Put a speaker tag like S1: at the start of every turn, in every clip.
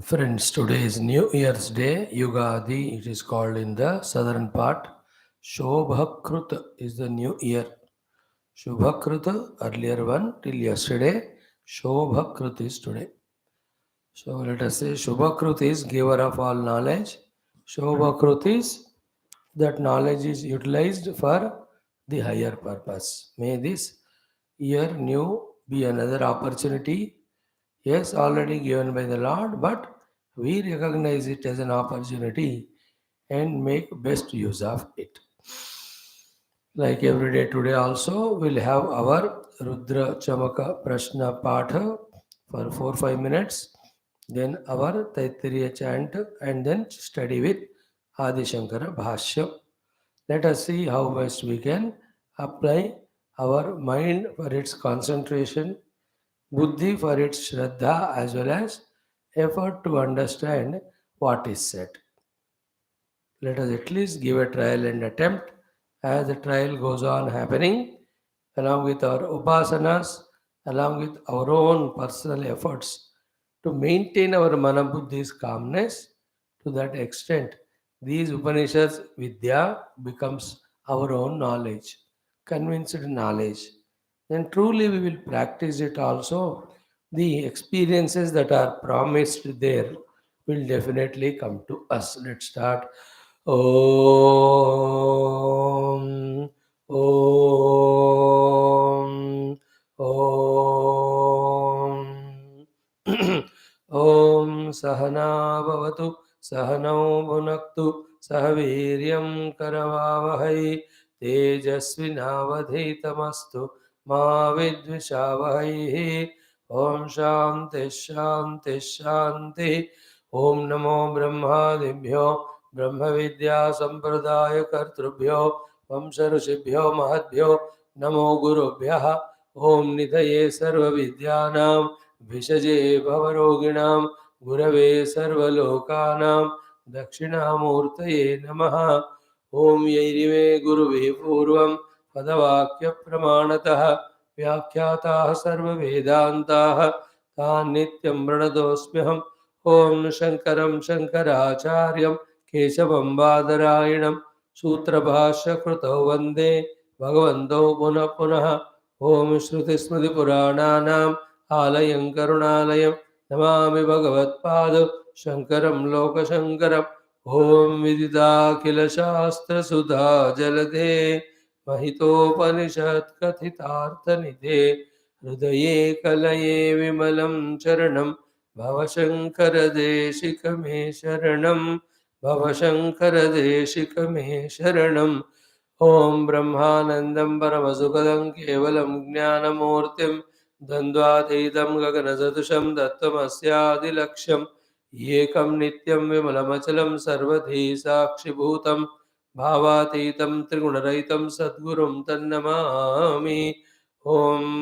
S1: Friends, today is New Year's Day, Yugadi, it is called in the southern part. Shobhakrut is the new year. Shubhakrut, earlier one till yesterday. Shobhakrut is today. So let us say Shubhakrut is giver of all knowledge. Shobhakrut is that knowledge is utilized for the higher purpose. May this year new be another opportunity. Yes, already given by the Lord, but we recognize it as an opportunity and make best use of it. Like every day today also, we'll have our Rudra Chamaka Prashna Patha for 4-5 minutes, then our Taittiriya chant, and then study with Adi Shankara Bhashyam. Let us see how best we can apply our mind for its concentration, buddhi for its shraddha, as well as effort to understand what is said. Let us at least give a trial and attempt. As the trial goes on happening, along with our upasanas, along with our own personal efforts to maintain our mana buddhi's calmness, to that extent, these Upanishads Vidya becomes our own knowledge, convinced knowledge. Then truly we will practice it also. The experiences that are promised there will definitely come to us. Let's start. Om, Om, Om. Om Sahana Bhavatu, Sahanau Bhunaktu, Sahaviryam Karavavahai, Tejasvinavadhitamastu, Ma Vidvishavahai. Om Shanti Shanti Shanti. Om Namo Brahmadibhyo ब्रह्म विद्या संप्रदाय कर्तृभ्यो वंश ऋषिभ्यो महद्भ्यो नमो गुरुभ्यः ओम निधये सर्व विद्यानां विषजे भवरोगिणां गुरवे सर्वलोकानां दक्षिणामूर्तये नमः ओम यैरिमे गुरुवे पूर्वं पदवाक्य प्रमाणतः व्याख्याताः सर्ववेदान्ताः तान् नित्यं प्रणतोऽस्म्यहम् ओम शंकरं शंकराचार्यं केशवं बादरायणं सूत्रभाष्यकृतौ वन्दे भगवन्तौ पुनः पुनः ॐ श्रुतिस्मृतिपुराणानाम् आलयं करुणालयं नमामि भगवत्पाद शङ्करं लोकशङ्करम् ॐ विदिताखिलशास्त्रसुधा जलधे महितोपनिषत्कथितार्थनिधे हृदये कलये विमलं चरणं भवशङ्करदेशिक मे शरणं भवशङ्करदेशिक मे शरणम् ॐ ब्रह्मानन्दं परमसुखदं केवलं ज्ञानमूर्तिं द्वन्द्वातीतं गगनसदृशं दत्तमस्यादिलक्ष्यम् एकं नित्यं विमलमचलं सर्वधी साक्षिभूतं भावातीतं त्रिगुणरहितं सद्गुरुं तन्नमामि ॐ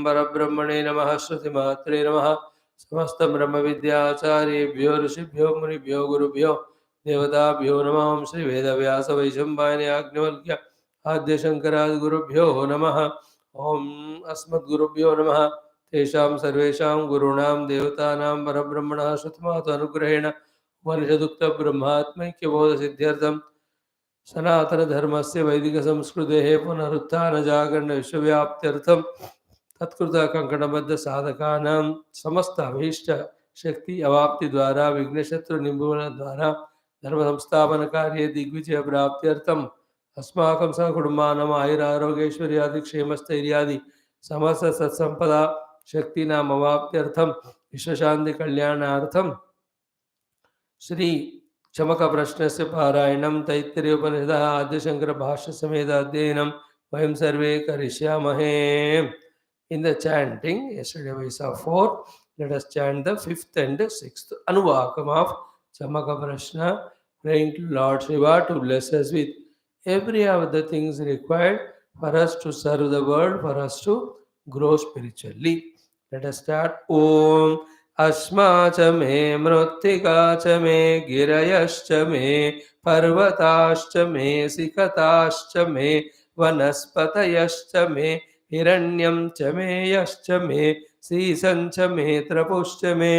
S1: परब्रह्मणे नमः श्रुतिमात्रे नमः समस्त ब्रह्म विद्याचार्येभ्यो ऋषिभ्यो मुनिभ्यो गुरुभ्यो देवताभ्यो नमः श्री वेद व्यास वैशंपायन याज्ञवल्क्य आद्य शंकरादि गुरुभ्यो नमः ओम अस्मद्गुरुभ्यो नमः तेषां सर्वेषां गुरूणां देवतानां परब्रह्मणः श्रुतिमातु अनुग्रहेण उपनिषदुक्त ब्रह्मात्मैक्यबोध सिद्ध्यर्थं सनातन धर्मस्य वैदिक संस्कृतेः पुनरुत्थान जागरण विश्वव्याप्त्यर्थं तत्कृत कंकणबद्ध साधकानां समस्त अभीष्ट शक्ति अवाप्ति द्वारा विघ्नशत्रु निर्मूलन द्वारा धर्म संस्थापन कार्य दिग्विजय प्राप्त्यर्थम अस्माकं सहकुटुम्बानाम् आयुरारोग्यैश्वर्यादि क्षेमस्थैर्यादि समस्त सत्संपदा शक्तीनाम् अवाप्त्यर्थम विश्वशांति कल्याणार्थम श्री चमक प्रश्नस्य पारायणं तैत्तिरीयोपनिषदः आद्यशंकर भाष्य समेत अध्ययनं वयं सर्वे करिष्यामहे. In the chanting, yesterday we saw 4. Let us chant the 5th and 6th Anuvakam of Chamaka Prashna, praying to Lord Shiva to bless us with every of the things required for us to serve the world, for us to grow spiritually. Let us start. Om Asma cha me mruttika cha me girayascha me parvatascha me sikatascha me vanaspatayascha me हिरण्यं च मे यश्च मे सीसञ्च मे त्रपुश्च मे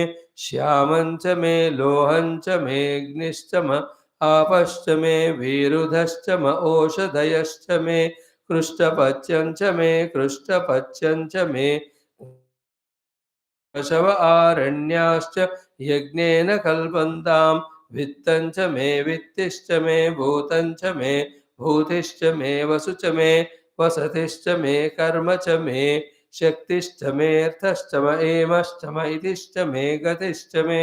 S1: श्यामञ्च मे लोहञ्च मे अग्निश्च म आपश्च मे वीरुधश्च म ओषधयश्च मे कृष्टपच्यञ्च मे कृष्टपच्यञ्च मे पशव आरण्याश्च यज्ञेन कल्पन्तां वित्तञ्च मे वित्तिश्च मे भूतञ्च मे भूतिश्च मे वसुच मे वसतिश्च मे कर्म च मे शक्तिश्च मेऽर्थश्च म एमश्च म इतिश्च मे गतिश्च मे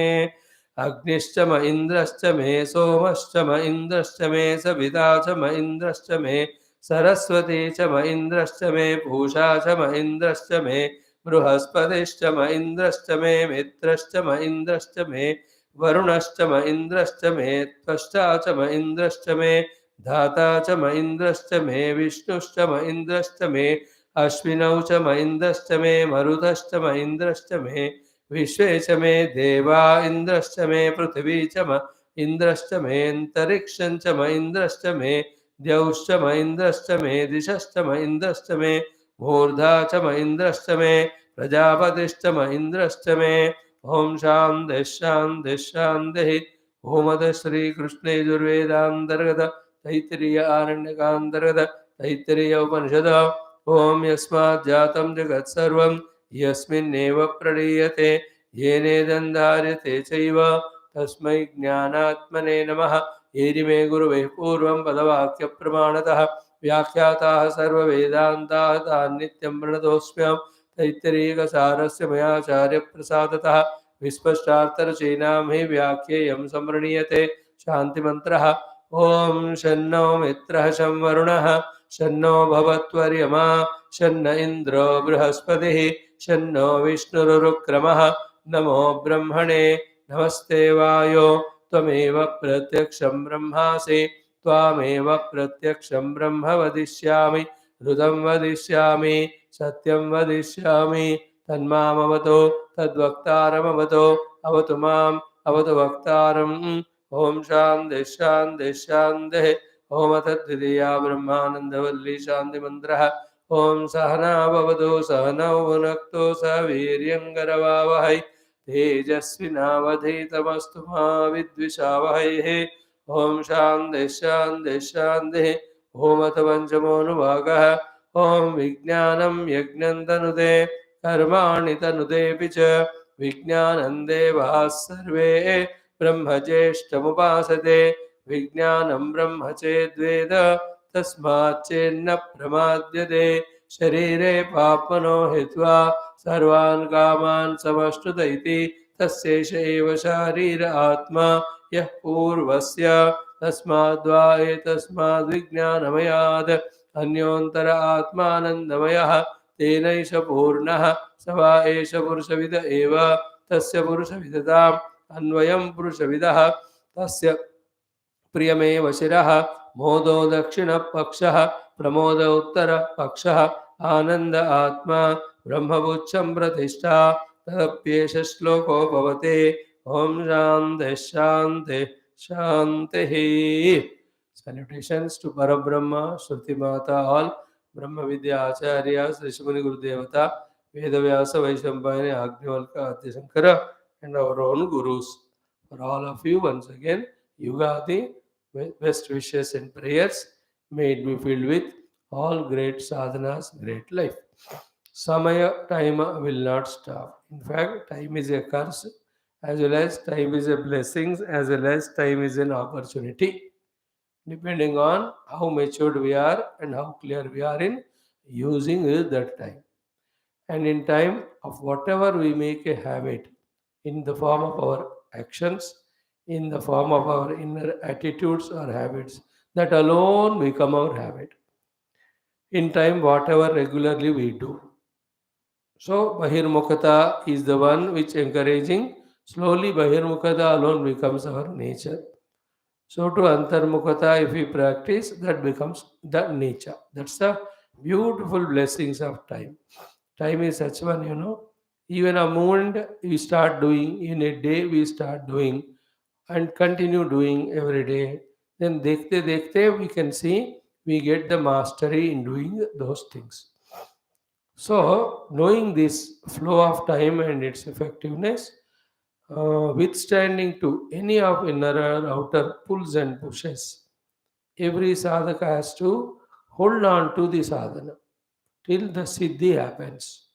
S1: अग्निश्च म इन्द्रश्च मे सोमश्च म इन्द्रश्च मे सविता च म इन्द्रश्च मे सरस्वती च म इन्द्रश्च मे पूषा च म इन्द्रश्च मे बृहस्पतिश्च म इन्द्रश्च मे मित्रश्च म इन्द्रश्च मे वरुणश्च म इन्द्रश्च मे त्वष्टा च म इन्द्रश्च मे धाता च म इन्द्रश्च मे विष्णुश्च म इन्द्रश्च मे अश्विनौ च म इन्द्रश्च मे मरुतश्च म इन्द्रश्च मे विश्वे च मे देवा इन्द्रश्च मे पृथिवी च म इन्द्रश्च मे अन्तरिक्षं च म इन्द्रश्च मे द्यौश्च म इन्द्रश्च मे दिशश्च म इन्द्रश्च मे मूर्धा च म इन्द्रश्च मे प्रजापतिश्च म इन्द्रश्च मे ॐ शान्तिः शान्तिः शान्तिः ओमद श्रीकृष्णे यजुर्वेदान्तर्गत तैत्तिरीय आरण्यकान्तर्गत तैत्तिरीय उपनिषद ॐ यस्मात् जातं जगत् सर्वं यस्मिन्नेव प्रणीयते येनेदन्धार्यते चैव तस्मै ज्ञानात्मने नमः एरिमे गुरुवे पूर्वं पदवाक्यप्रमाणतः व्याख्याताः सर्ववेदान्ताः तान् नित्यं प्रणतोऽस्म्यहम् तैत्तिरीयसारस्य मयाचार्यप्रसादतः विस्पष्टार्थरचयिनां हि व्याख्येयं सम्रणीयते शान्तिमन्त्रः ॐ शन्नो मित्रः शं वरुणः शन्नो भवत्वर्यमा शन्न इन्द्रो बृहस्पतिः शन्नो विष्णुरुक्रमः नमो ब्रह्मणे नमस्ते वायो त्वमेव प्रत्यक्षं ब्रह्मासि त्वामेव प्रत्यक्षं ब्रह्म वदिष्यामि ऋतं वदिष्यामि सत्यं वदिष्यामि तन्मामवतो तद्वक्तारमवतो अवतु माम् अवतु वक्तारम् ॐ शान्तिः शान्तिः शान्तिः ॐ तद्वितीया ब्रह्मानन्दवल्ली शान्तिमन्त्रः ॐ सहना भवतु सहनौ भुनक्तु सह वीर्यङ्करवावहै तेजस्विनावधीतमस्तु मा विद्विषावहैः ॐ शान्तिः शान्तिः शान्तिः ॐ अथ पञ्चमोऽनुभागः ॐ विज्ञानं यज्ञं तनुते कर्माणि तनुतेऽपि च विज्ञानं देवाः सर्वे ब्रह्मज्येष्ठमुपासते विज्ञानं ब्रह्म चेद्वेद तस्माच्चेन्न प्रमाद्यते शरीरे पाप्मनो हित्वा सर्वान् कामान् समश्नुत इति तस्यैष एव शारीर आत्मा यः पूर्वस्य तस्माद्वा एतस्माद्विज्ञानमयात् अन्योन्तर आत्मानन्दमयः तेनैष पूर्णः स वा एष पुरुषविद एव तस्य पुरुषविदताम् अन्वयं पुरुषविदः तस्य प्रियमेव शिरः मोदो दक्षिणपक्षः प्रमोद उत्तरपक्षः आनन्द आत्मा ब्रह्मपुच्छं प्रतिष्ठा तदप्येष श्लोको भवति ॐ शान्तिः शान्तिः शान्तिः Salutations to Parabrahma, Shruti Mata, all Brahma Vidya Acharya, Sri Shimani Gurudevata, Vedavyasa, Vaishambhayani, Agnivalka, Adi Shankara, and our own Gurus. For all of you, once again, Yugadi, best wishes and prayers. May it be filled with all great sadhanas, great life. Samaya, time will not stop. In fact, time is a curse, as well as time is a blessing, as well as time is an opportunity, depending on how matured we are and how clear we are in using that time. And in time of whatever we make a habit, in the form of our actions, in the form of our inner attitudes or habits, that alone become our habit. In time, whatever regularly we do. So Bahirmukhata is the one which encouraging. Slowly Bahirmukhata alone becomes our nature. So to Antarmukhata, if we practice, that becomes the nature. That's the beautiful blessings of time. Time is such one, even a moment we start doing, in a day we start doing and continue doing every day. Then dekhte we can see we get the mastery in doing those things. So, knowing this flow of time and its effectiveness, withstanding to any of inner or outer pulls and pushes, every sadhaka has to hold on to the sadhana till the siddhi happens.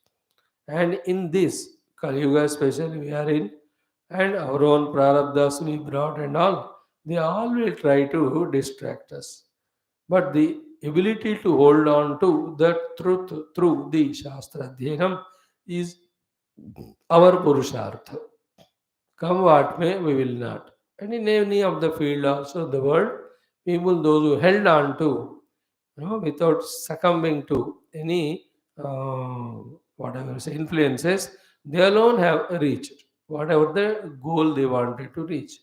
S1: And in this Kali Yuga, especially we are in, and our own prarabdhas we brought and all, they all will try to distract us. But the ability to hold on to the truth through the Shastra Dhyanam is our Purushartha. Come what may, we will not. And in any of the field also, the world, people, those who held on to, without succumbing to any, whatever say, influences, they alone have reached whatever the goal they wanted to reach.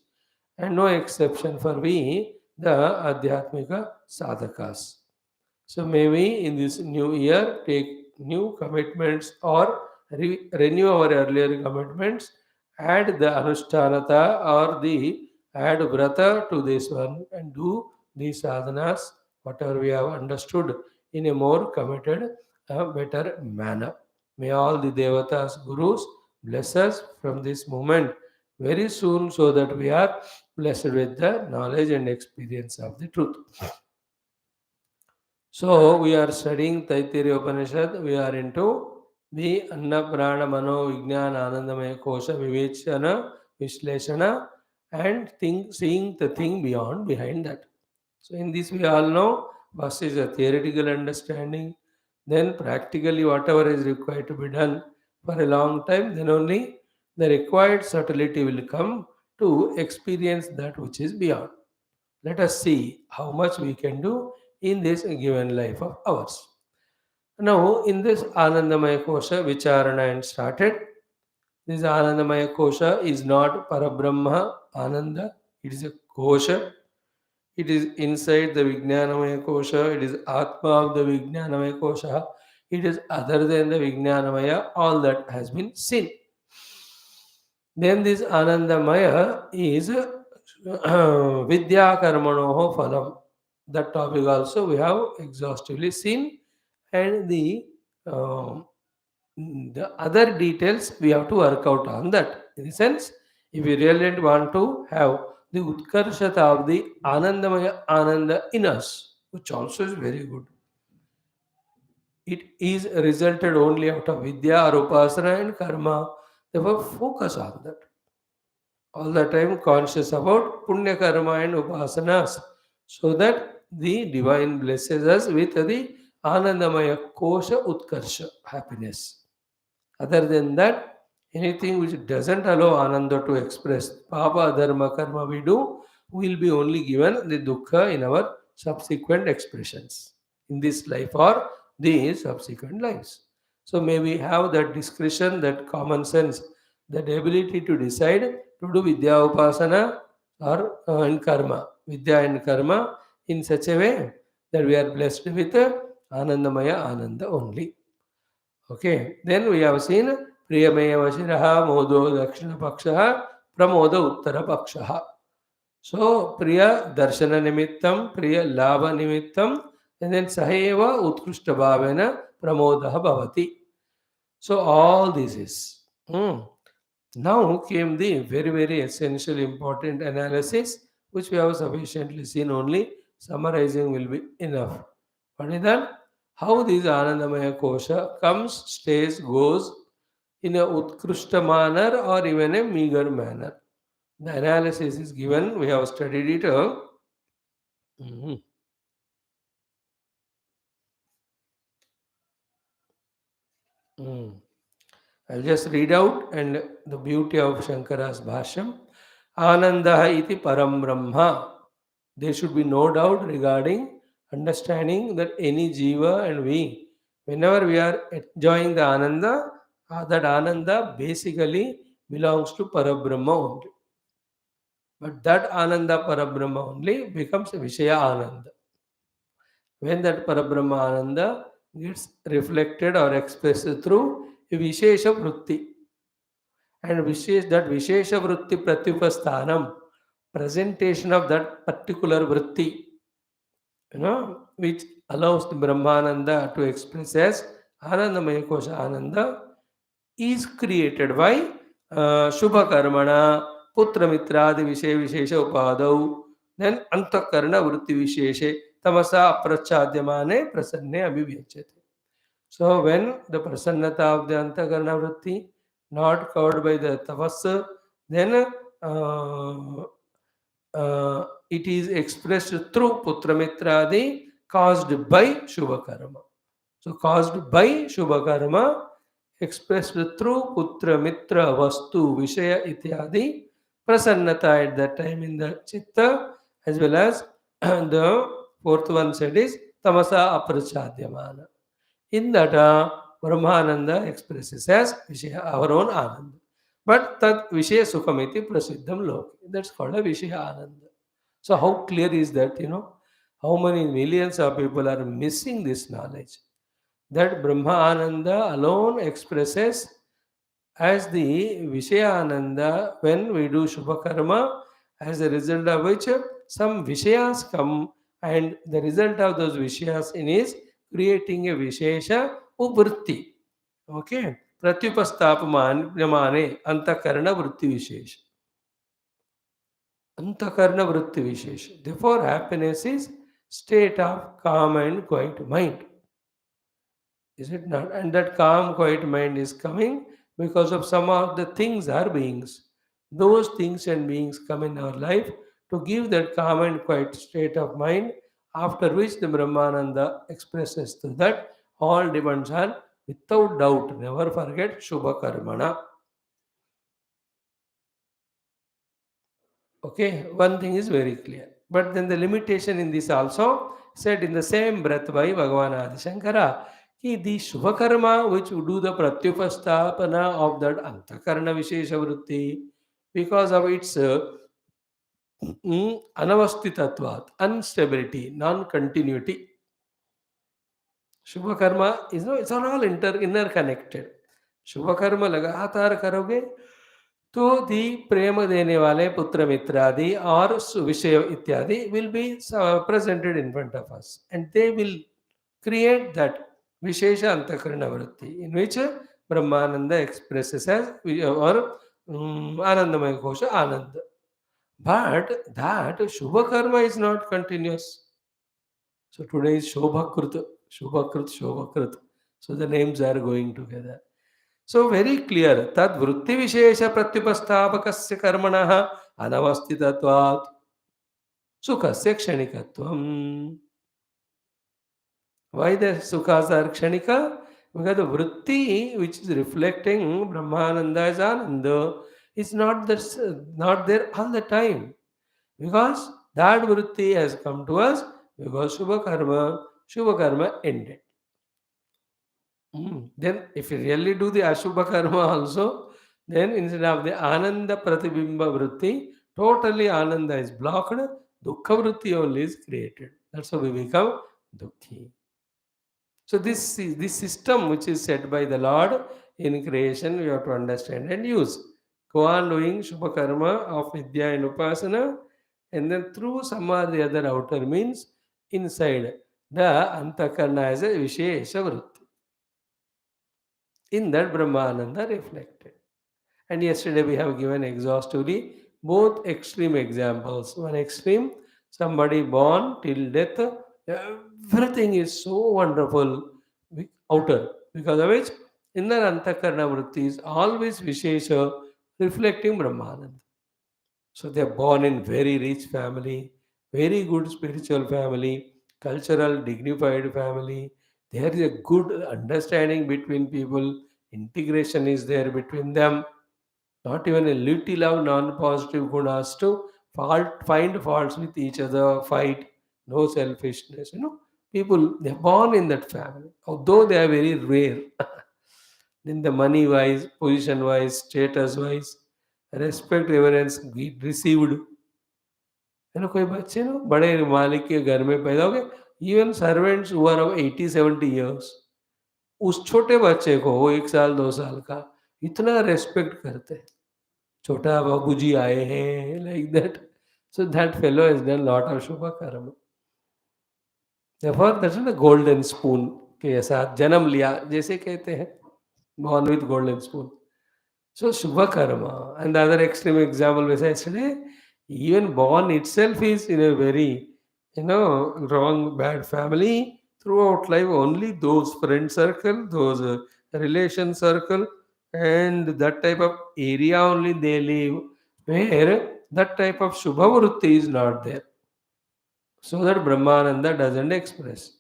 S1: And no exception for we, the Adhyatmika sadhakas. So may we in this new year take new commitments or renew our earlier commitments, add the Anushtanata or the add Vrata to this one and do these sadhanas, whatever we have understood in a more committed, better manner. May all the Devatas, Gurus bless us from this moment very soon so that we are blessed with the knowledge and experience of the truth. So we are studying Taittiriya Upanishad. We are into the Anna Prana Mano Vijnana Anandamaya Kosha Vivechana Vishleshana and seeing the thing beyond behind that. So in this we all know first is a theoretical understanding, then practically whatever is required to be done for a long time, then only the required subtlety will come to experience that which is beyond. Let us see how much we can do in this given life of ours. Now, in this Anandamaya Kosha, which Aranayan started, this Anandamaya Kosha is not Parabrahma Ananda, it is a Kosha. It is inside the Vijnanamaya Kosha, it is Atma of the Vijnanamaya Kosha, it is other than the Vijnanamaya, all that has been seen. Then this Anandamaya is Vidya Karmanoho Phalam. That topic also we have exhaustively seen, and um, the other details we have to work out on that. In the sense, if we really want to have the Utkarshata of the Anandamaya Ananda in us, which also is very good. It is resulted only out of Vidya or Upasana and Karma. Therefore, focus on that all the time conscious about punya karma and upasanas so that the divine blesses us with the anandamaya kosha utkarsha happiness. Other than that, anything which doesn't allow ananda to express papa dharma karma we do will be only given the dukkha in our subsequent expressions in this life or the subsequent lives. So may we have that discretion, that common sense, that ability to decide to do vidya upasana or and karma, vidya and karma in such a way that we are blessed with anandamaya ananda only. Okay, then we have seen Priyamaya Vashiraha Modo Dakshina Pakshaha Pramoda Uttara Pakshaha. So Priya Darshana Nimittam, Priya Lava Nimittam, and then Saheva Utkrishta Bhavena Pramodaha Bhavati. So all this is. Now came the very essential important analysis, which we have sufficiently seen only. Summarizing will be enough. What is that? How this Anandamaya Kosha comes, stays, goes in a Utkrishta manner or even a meager manner. The analysis is given, we have studied it. Mhm. Mm. I'll just read out and the beauty of Shankara's Bhashyam. Anandaha iti param brahma. There should be no doubt regarding understanding that any jiva and we, whenever we are enjoying the ananda, that ananda basically belongs to Parabrahma only. But that ananda Parabrahma only becomes a Vishaya ananda. When that Parabrahma ananda gets reflected or expressed through a Vishesha Vritti. And that Vishesha Vritti Pratyupasthanam, presentation of that particular Vritti, which allows the Brahmananda to express as Anandamaya Kosha Ananda is created by Shubha Karmana, Putra Mitradi Vishe Vishesha Upadau, then Antakarna Vritti Visheshe, Tamasa Aprachadhyamane Prasanne Abhivyachate. So when the Prasannata of the Antakarna Vritti not covered by the Tavasa, then uh, it is expressed through Putramitradi caused by Shubha Karma. So caused by Shubha Karma expressed through Putra Mitra Vastu Vishaya Ityadi Prasannata at that time in the Chitta, as well as the fourth one said is Tamasa Aprachadyamana. In that Brahmananda expresses as Vishaya, our own Ananda. But that Vishaya Sukhamiti Prasiddham Loki. That's called a Vishaya Ananda. So how clear is that, how many millions of people are missing this knowledge? That Brahma Ananda alone expresses as the Vishayananda when we do Shubha Karma, as a result of which some Vishayas come, and the result of those Vishayas is creating a Vishesha Uvritti. Okay? Pratyupastapamane Antakarna Vritti Vishesha. Antakarna Vritti Vishesha. Therefore, happiness is state of calm and quiet mind. Is it not? And that calm, quiet mind is coming because of some of the things are beings. Those things and beings come in our life to give that calm and quiet state of mind, after which the Brahmananda expresses to that all depends on without doubt. Never forget Shubha Karmana. Okay, one thing is very clear. But then the limitation in this also said in the same breath by Bhagavan Adi Shankara, ki the Shubha Karma which do the Pratyupastapana of that Antakarna Vishesha Vritti, because of its Anavasthitatvat, instability, non-continuity. Shubha Karma is no, it's all interconnected. शुभ कर्म लगातार करोगे तो दी प्रेम देने वाले पुत्र मित्र आदि और विषय इत्यादि will be presented in front of us and they will create that Vishesha Antakarana Vritti, in which Brahmananda expresses as or Anandamaya Kosha Ananda. But that Shubha Karma is not continuous. So today is Shobhakrut, Shobhakrut, Shobhakrut. So the names are going together. So very clear. Tad Vritti Vishesha Pratyupastapakasya Karmanaha Anavasthitatvat Sukhasya Kshanikatvam. Why the sukhas are kshanika? Because the vritti which is reflecting Brahmananda as Ananda is not there all the time. Because that vritti has come to us because Shubha Karma ended. Then if you really do the Ashubha Karma also, then instead of the Ananda Pratibimba vritti, totally Ananda is blocked, Dukkha vritti only is created. That's how we become Dukhi. So this system which is set by the Lord in creation, we have to understand and use. Go on doing Shubha Karma of Vidya and Upasana, and then through some or the other outer means inside the Antakarna as a Vishesha Vritti. In that Brahmananda reflected. And yesterday we have given exhaustively both extreme examples. One extreme, somebody born till death, everything is so wonderful outer, because of which inner Antakarna Vritti is always Vishesha, reflecting Brahmananda. So they are born in very rich family, very good spiritual family, cultural, dignified family. There is a good understanding between people, integration is there between them, not even a little of non-positive gunas to find faults with each other, fight, no selfishness. People they're born in that family, although they are very rare. In the money wise, position wise, status wise, respect, reverence received. कोई बच्चे बड़े मालिक के घर में पैदा हो गए, even servants who are of 80-70 years, उस छोटे बच्चे को वो 1 साल 2 साल का इतना रेस्पेक्ट करते हैं, छोटा बाबूजी आए हैं, like that. So that fellow has done lot of Shubha Karma. Therefore, that's the golden spoon. के साथ जन्म लिया, जैसे कहते हैं, born with golden spoon. So Shubha Karma. And the other extreme example we said yesterday, even born itself is in a very, wrong, bad family. Throughout life, only those friend circle, those relation circle, and that type of area only they live, where that type of Shubha Vritti is not there. So that Brahmananda doesn't express.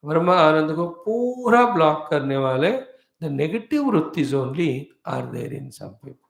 S1: Brahma आनंद को पूरा ब्लॉक करने वाले the negative वृत्तिज only are there in some people.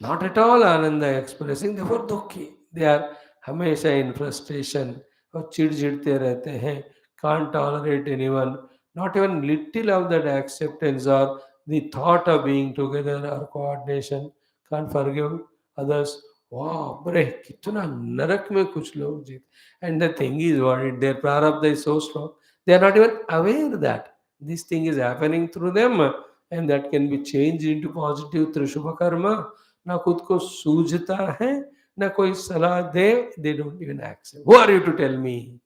S1: Not at all Ananda expressing, therefore दुखी. They are हमेशा in frustration और चिड़चिड़ते रहते हैं. Can't tolerate anyone. Not even little of that acceptance or the thought of being together or coordination. Can't forgive others. Wow, बड़े कितना नरक में कुछ लोग जीते. And the thing is what it, their prarabdha is so strong. They are not even aware that this thing is happening through them, and that can be changed into positive through Shubha Karma. ना खुद को सूझता है, ना कोई सलाह दे, they don't even accept. Who are you to tell me?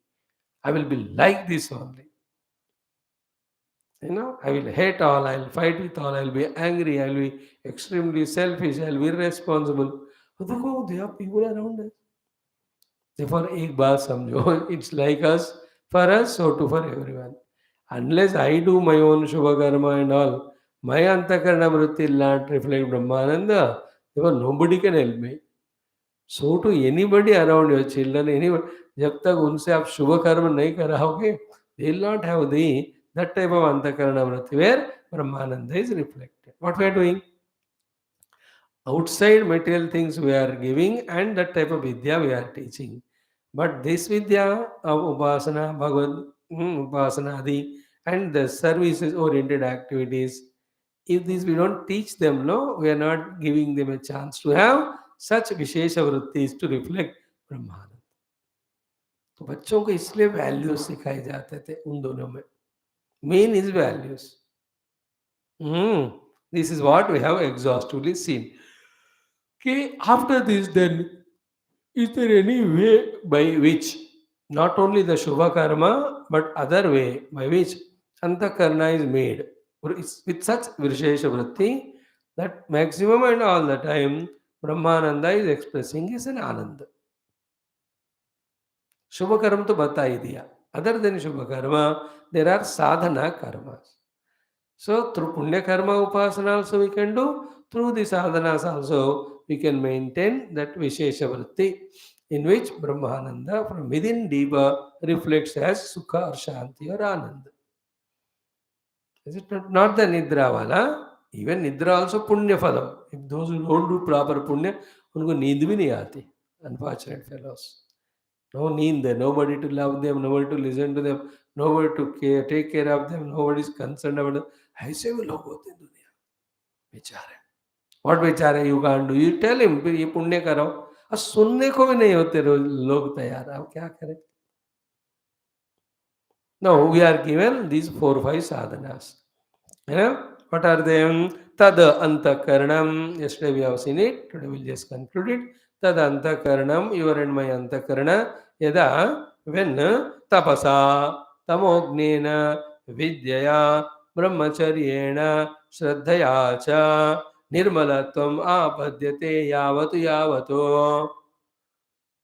S1: I will be like this only. I will hate all, I will fight with all, I will be angry, I will be extremely selfish, I will be irresponsible. तो देखो, there are people around us. Therefore, एक बात समझो, it's like us, for us, so too for everyone. Unless I do my own Shubha Karma and all, my Antakarana Vritti will not reflect Brahmananda, therefore nobody can help me. So to anybody around your children, anybody, जब तक उनसे आप शुभ कर्म नहीं कराओगे, they will not have that type of Antakarana Vritti where Brahmananda is reflected. What we are doing? Outside material things we are giving, and that type of vidya we are teaching. But this vidya of upasana, bhagavad upasana adi, and the services oriented activities, if these we don't teach them, no, we are not giving them a chance to have such vishesha vrittis to reflect Brahmananda. तो बच्चों को इसलिए values सिखाए जाते थे उन दोनों में. Main is values. This is what we have exhaustively seen. Okay, after this, then, is there any way by which not only the Shubha Karma, but other way by which Antakarna is made with such Vishesha Vritti that maximum and all the time Brahmananda is expressing is an Ananda. Shubha Karma to bata hi diya. Other than Shubha Karma, there are sadhana karmas. So through Punya Karma Upasana also we can do, through the sadhanas also we can maintain that Vishesha Vritti in which Brahmananda from within Deva reflects as Sukha or Shanti or Ananda. Is it not the Nidra wala? Even Nidra also Punya Phalam. If those who don't do proper Punya, unko neend bhi nahi aati. Unfortunate fellows. No need there, nobody to love them, nobody to listen to them, nobody to take care of them, nobody is concerned about them. ऐसे भी लोग होते हैं दुनिया बेचारे. What बेचारे you can't do? You tell him फिर ये पुण्य करो. और सुनने को भी नहीं होते लोग तैयार. अब क्या करें? Now we are given these 4-5 sadhanas. What are they? Tad antakaranam. Yesterday we have seen it. Today we will just conclude it. Tad antakaranam, your and my antakarana, yada, when tapasa, tamognena, vidyaya, brahmacharyena, shraddhaya cha, nirmalatvam apadyate yavatu yavato.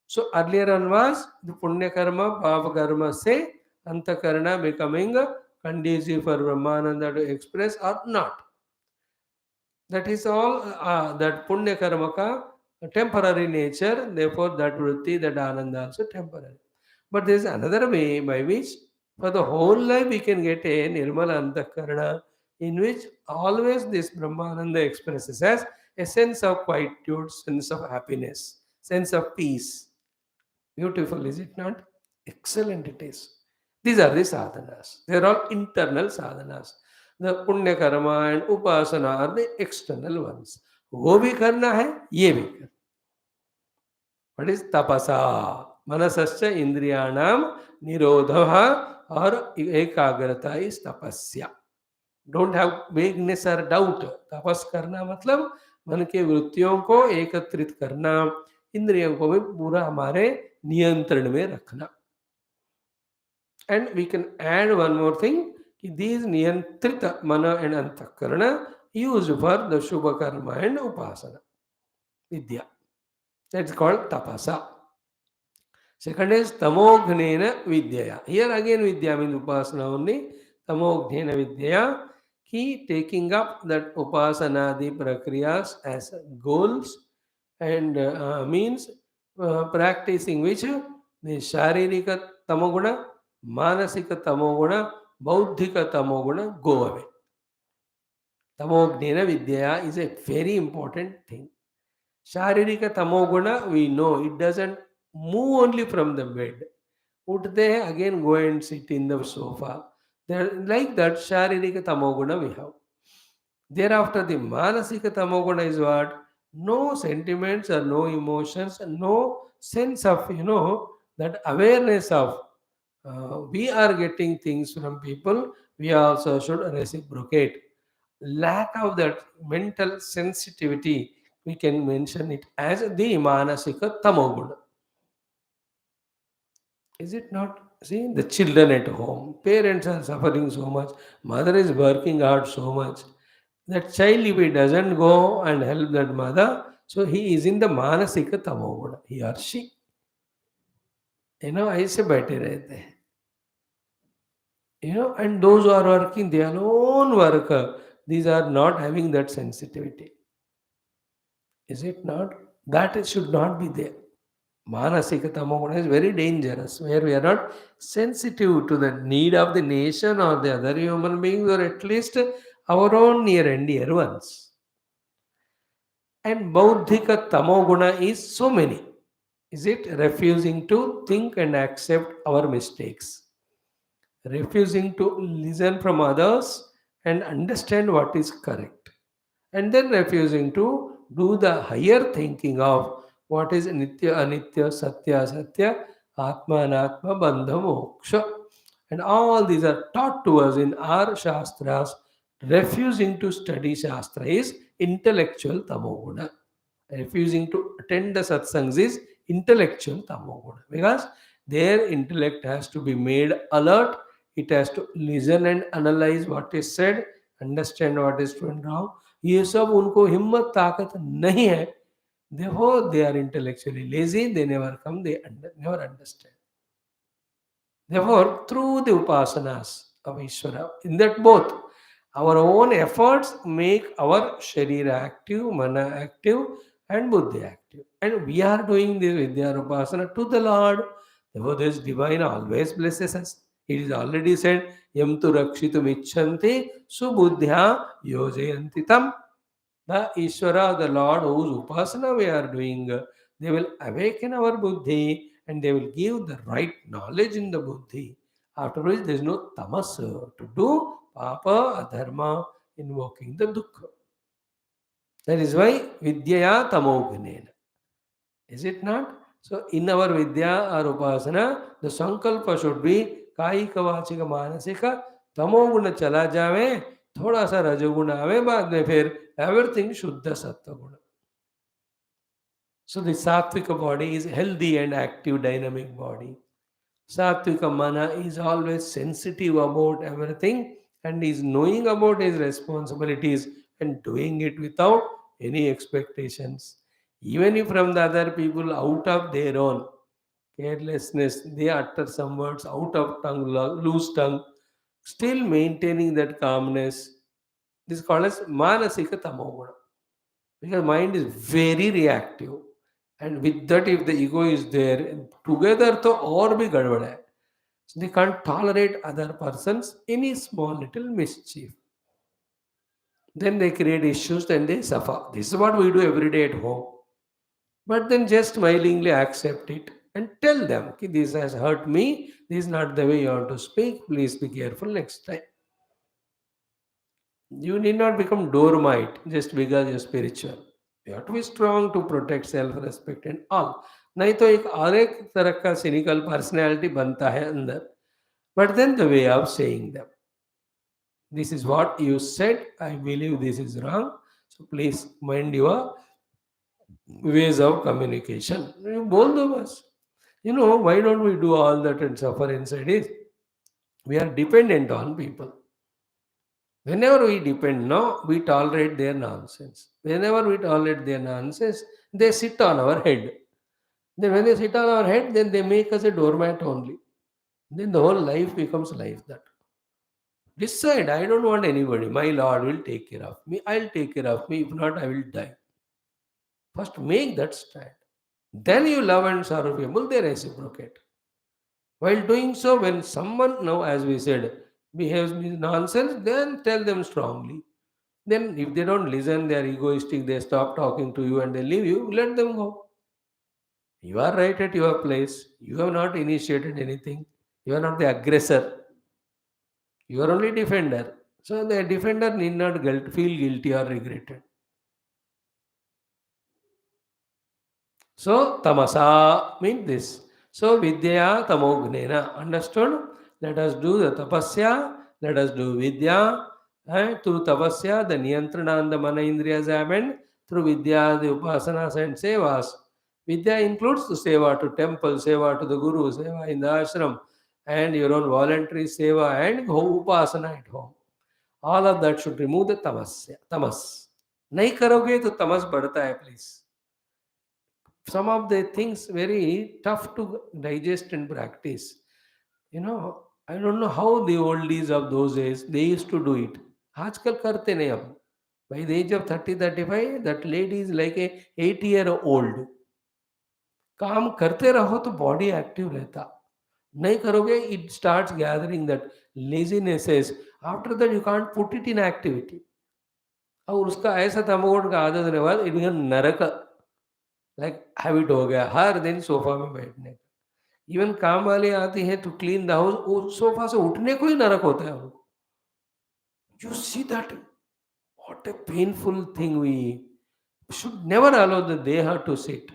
S1: So earlier on was the punya karma, bhava karma say antakarana becoming conducive for Brahmananda to express or not. That is all that punya karma ka temporary nature, therefore that vritti, that ananda also temporary. But there is another way by which for the whole life we can get a nirmala antakarana in which always this Brahmananda expresses as a sense of quietude, sense of happiness, sense of peace. Beautiful, is it not? Excellent it is. These are the sadhanas. They are all internal sadhanas. The punya karma and upasana are the external ones. वो भी करना है, ये भी करना. What is tapasa? Manasascha indriyanam nirodha or ekagrata is tapasya. Don't have vagueness or doubt. Tapas करना मतलब मन के वृत्तियों को एकत्रित करना, इंद्रियों को भी पूरा हमारे नियंत्रण में रखना. And we can add one more thing. These niyantrita mana and antakarana used for the Shubha karma and upasana. Vidya. That's called tapasa. Second is tamognena vidyaya. Here again vidya means upasana only. Tamognena vidyaya. He taking up that upasanadi prakriyas as goals and means practicing which the sharirika tamoguna, manasika tamoguna, bauddhika tamoguna go away. Tamognena vidyaya is a very important thing. Sharirika tamoguna, we know it doesn't move only from the bed. Would they again go and sit in the sofa? They're like that Sharirika tamoguna we have. Thereafter, the Manasika tamoguna is what? No sentiments or no emotions, no sense of, that awareness of we are getting things from people, we also should reciprocate. Lack of that mental sensitivity, we can mention it as the Manasika tamoguna. Is it not? See, the children at home, parents are suffering so much, mother is working hard so much. That child, if he doesn't go and help that mother, so he is in the manasika tamoguna, he or she. ऐसे बैठे रहते हैं. And those who are working, they are alone worker. These are not having that sensitivity. Is it not? That should not be there. Manasika tamoguna is very dangerous, where we are not sensitive to the need of the nation or the other human beings, or at least our own near and dear ones. And Bauddhika tamoguna is so many. Is it refusing to think and accept our mistakes? Refusing to listen from others and understand what is correct, and then refusing to do the higher thinking of what is nitya anitya satya satya atma anatma bandha moksha, and all these are taught to us in our shastras. Refusing to study shastra is intellectual tamoguna. Refusing to attend the satsangs is intellectual tamoguna, because their intellect has to be made alert. It has to listen and analyze what is said, understand what is true and wrong. ये सब उनको हिम्मत ताकत नहीं है. Therefore they are intellectually lazy, they never come, they never understand. Therefore, through the upasanas of Ishvara, in that both, our own efforts make our Sharira active, Mana active, and Buddhi active. And we are doing this Vidya Upasana to the Lord. Therefore, this divine always blesses us. It is already said, Yam tu rakshitum icchanti subuddhya yojayanti tam. The Ishvara, the Lord whose Upasana we are doing, they will awaken our Buddhi and they will give the right knowledge in the Buddhi. After which there is no tamas to do papa, adharma, invoking the dukkha. That is why Vidyaya tamogunena. Is it not? So in our Vidya or Upasana, the Sankalpa should be Kaika Vachika Manasika, Tamoguna Chala Jave, Thoda sa Rajoguna Ave, बाद में फिर everything Shuddha Sattva Guna. So the Sattvika body is healthy and active, dynamic body. Sattvika mana is always sensitive about everything and is knowing about his responsibilities and doing it without any expectations. Even if from the other people out of their own carelessness, they utter some words out of tongue, loose tongue, still maintaining that calmness. This is called as manasika tamoguna. Because mind is very reactive. And with that, if the ego is there, together to or be gadbad hai. So they can't tolerate other persons any small little mischief. Then they create issues, then they suffer. This is what we do every day at home. But then just smilingly accept it and tell them, "Ki this has hurt me, this is not the way you have to speak, please be careful next time." You need not become doormat just because you're spiritual. You have to be strong to protect self-respect and all. नहीं तो एक और एक तरह का cynical personality बनता है अंदर. But then the way of saying them. This is what you said. I believe this is wrong. So please mind your ways of communication. You बोल दो बस. Why don't we do all that and suffer inside it? We are dependent on people. Whenever we depend, no, we tolerate their nonsense. Whenever we tolerate their nonsense, they sit on our head. Then when they sit on our head, then they make us a doormat only. Then the whole life becomes like that. Decide, I don't want anybody. My Lord will take care of me. I'll take care of me. If not, I will die. First, make that stand. Then you love and serve people, they reciprocate. While doing so, when someone, now as we said, behaves with nonsense, then tell them strongly. Then, if they don't listen, they are egoistic, they stop talking to you and they leave you, let them go. You are right at your place. You have not initiated anything. You are not the aggressor. You are only defender. So the defender need not feel guilty or regretted. So tamasa means this. So vidya tamognena. Understood? Let us do the tapasya. Let us do vidya. And through tapasya, the niyantrana and the mana indriyas happen. Through vidya, the upasanas and sevas. Vidya includes the seva to temple, seva to the guru, seva in the ashram, and your own voluntary seva and upasana at home. All of that should remove the tamasya. Tamas. नहीं करोगे तो तमस बढ़ता है please. Some of the things very tough to digest and practice. I don't know how the oldies of those days they used to do it. आजकल करते नहीं हम. By the age of 30-35, that lady is like a 8-year-old. काम करते रहो तो body active रहता. नहीं करोगे, it starts gathering that lazinesses. After that, you can't put it in activity. और उसका ऐसा तमोगुण का आदत होने के बाद इट बिकम नरक. लाइक हैबिट हो गया हर दिन सोफा में बैठने का. इवन काम वाली आती है टू क्लीन द हाउस, वो सोफा से उठने को ही नरक होता है उनको. You see that what a painful thing. We should never allow the देह टू सिट.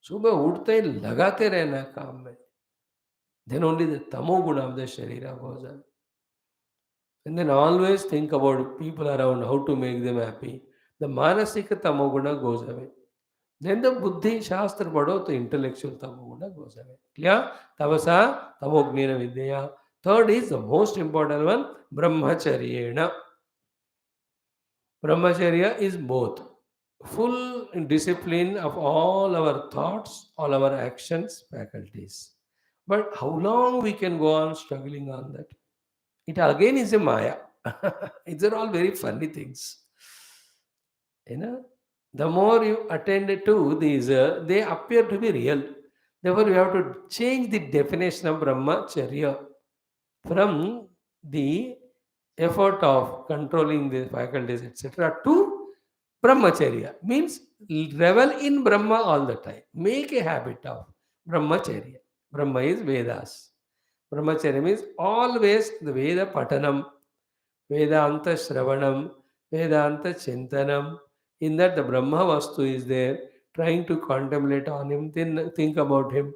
S1: सुबह उठते ही लगाते रहना काम में. देन ओनली द तमोगुण ऑफ द शरीर goes on. And then always think about people around, how to make them happy. The manasika tamoguna goes away. Then the buddhi shastra padho, the intellectual tamoguna goes away. Clear? Tavasa tamognena vidya. Third is the most important one, brahmacharyena. Brahmacharya is both full discipline of all our thoughts, all our actions, faculties. But how long we can go on struggling on that? It again is a maya. These are all very funny things. The more you attend to these, they appear to be real. Therefore, you have to change the definition of brahmacharya from the effort of controlling the faculties, etc., to brahmacharya. Means revel in Brahma all the time. Make a habit of brahmacharya. Brahma is Vedas. Brahmacharya means always the Veda Patanam, Vedanta Shravanam, Vedanta Chintanam. In that the Brahma Vastu is there, trying to contemplate on him, then think about him.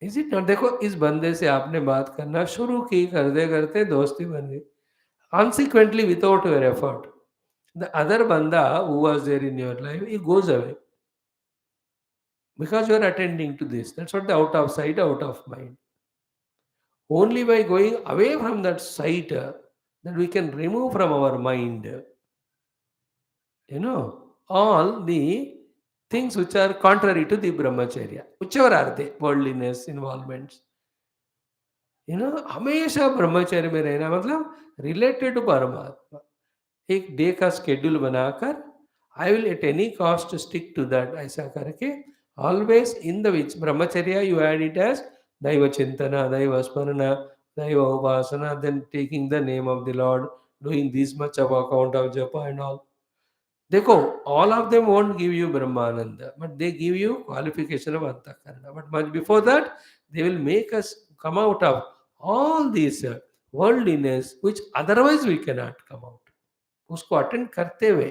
S1: Is it not? देखो इस बंदे से आपने बात करना शुरू की, करते करते दोस्ती बन गई. Consequently, without your effort, the other banda who was there in your life, he goes away. Because you are attending to this. That's what the out of sight, out of mind. Only by going away from that sight that we can remove from our mind, all the things which are contrary to the brahmacharya, whichever are they, worldliness, involvements. हमेशा ब्रह्मचर्य में रहना मतलब related to परमात्मा. एक day का schedule बनाकर I will at any cost stick to that, ऐसा करके ऑलवेज इन द विच ब्रह्मचर्य यू एड इट एज दैव चिंतना, दैव स्मरण, दैव उपासना, then taking the name of the lord, doing this much of account of जप एंड ऑल. देखो, all of them won't give you Brahmananda, but they give you qualification of Antakarana. But much before that, they will make us come out of all these worldliness which otherwise we cannot come out. उसको attend करते हुए,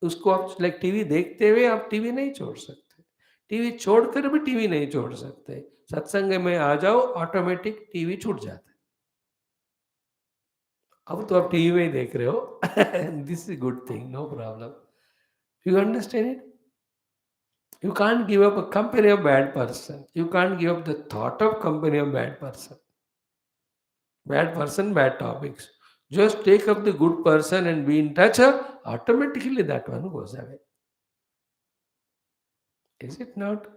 S1: उसको आप like TV देखते हुए आप TV नहीं छोड़ सकते. टीवी छोड़कर भी टीवी नहीं छोड़ सकते. सत्संग में आ जाओ, ऑटोमेटिक टीवी छूट जाता है. अब तो आप टीवी में ही देख रहे हो. This is good thing, no problem. You understand it? You can't give up a company of bad person. You can't give up the thought of company of bad person. Bad person, bad topics. Just take up the good person and be in touch, automatically that one goes away. Is it not?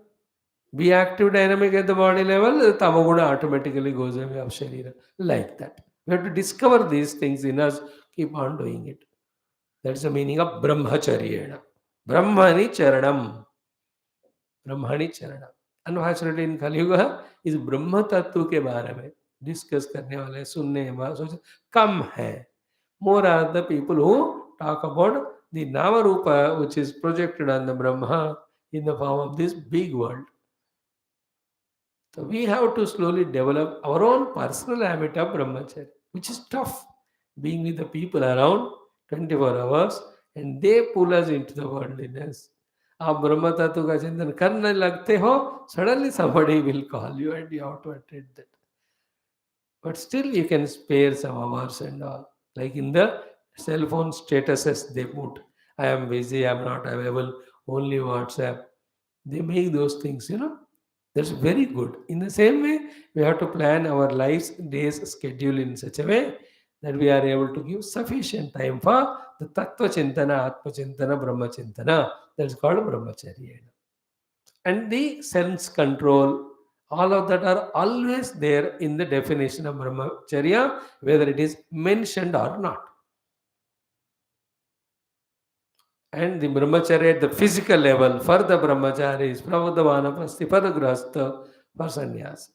S1: Be active, dynamic at the body level, the tamaguna automatically goes away of sharira. Like that. We have to discover these things in us, keep on doing it. That's the meaning of brahmacharyena. Brahmani charanam. ब्रह्मणि चरण unfortunately in कलयुग इस ब्रह्म तत्व के बारे में discuss करने वाले सुनने वाले सोच कम है. More are the people who talk about the नाम रूप which is projected on the Brahma in the form of this big world. So we have to slowly develop our own personal habit of brahmacharya, which is tough. Being with the people around 24 hours and they pull us into the worldliness. आप ब्रह्म तत्व का चिंतन करने लगते हो, suddenly somebody will call you and you have to attend that. But still you can spare some hours and all. Like in the cell phone statuses they put, I am busy, I am not available, only WhatsApp. They make those things. That's very good. In the same way, we have to plan our life's days schedule in such a way that we are able to give sufficient time for the Tattva Chintana, Atma Chintana, Brahma Chintana. That's called Brahmacharya. And the sense control, all of that are always there in the definition of Brahmacharya, whether it is mentioned or not. And the brahmacharya at the physical level for the brahmacharis, for the vanaprasthi, for the grahastha, for sannyasa.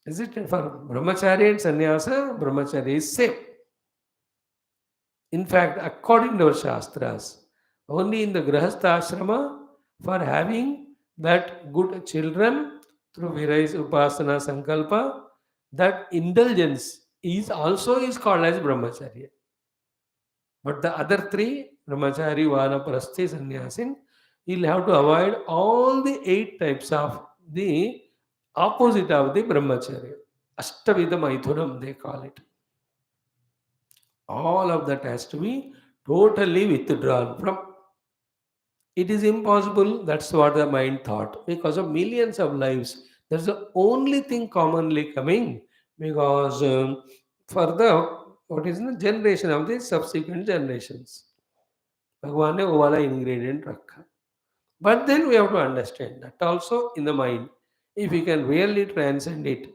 S1: Is it for brahmacharya and sannyasa? Brahmacharya is same. In fact, according to our shastras, only in the grahastha ashrama, for having that good children through virais, upasana, sankalpa, that indulgence is also is called as brahmacharya. But the other three, brahmachari, vanaprasthi, sannyasin, you'll have to avoid all the 8 types of the opposite of the brahmacharya. Ashtavidha maithunam, they call it. All of that has to be totally withdrawn from. It is impossible, that's what the mind thought. Because of millions of lives, that's the only thing commonly coming. Because for the what is the generation of the subsequent generations. भगवान ने वो वाला ingredient रखा. But then we have to understand that also in the mind, if we can really transcend it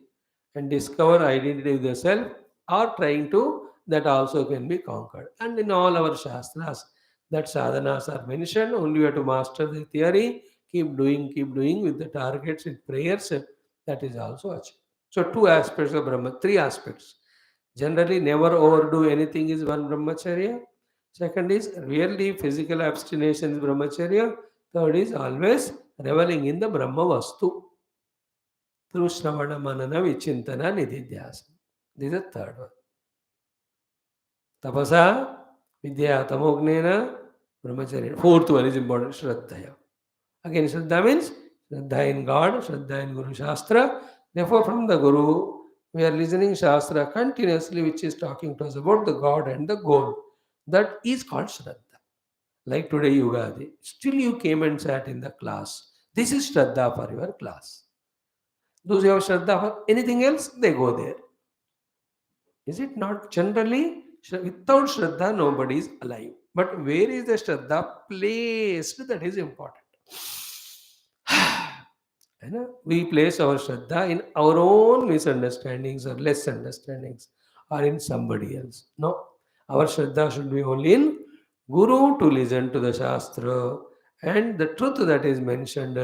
S1: and discover identity with the self, or trying to, that also can be conquered. And in all our shastras, that sadhanas are mentioned, only we have to master the theory, keep doing with the targets, with prayers, that is also achieved. So 2 aspects of Brahma, 3 aspects. Generally, never overdo anything is one brahmacharya. Second is really physical abstinence is brahmacharya. Third is always reveling in the Brahma Vastu through Shravana Manana Vichintana Nididhyasa. This is the third one. Tapasa Vidya Tamognena Brahmacharya. Fourth one is important, Shraddhaya. Again, Shraddha means Shraddha in God, Shraddha in Guru Shastra. Therefore, from the Guru, we are listening Shastra continuously, which is talking to us about the God and the goal. That is called Shraddha. Like today, Yugadi. Still, you came and sat in the class. This is Shraddha for your class. Those who have Shraddha for anything else, they go there. Is it not? Generally, without Shraddha, nobody is alive. But where is the Shraddha placed? That is important. We place our Shraddha in our own misunderstandings or less understandings or in somebody else. No, our Shraddha should be only in Guru to listen to the Shastra and the truth that is mentioned.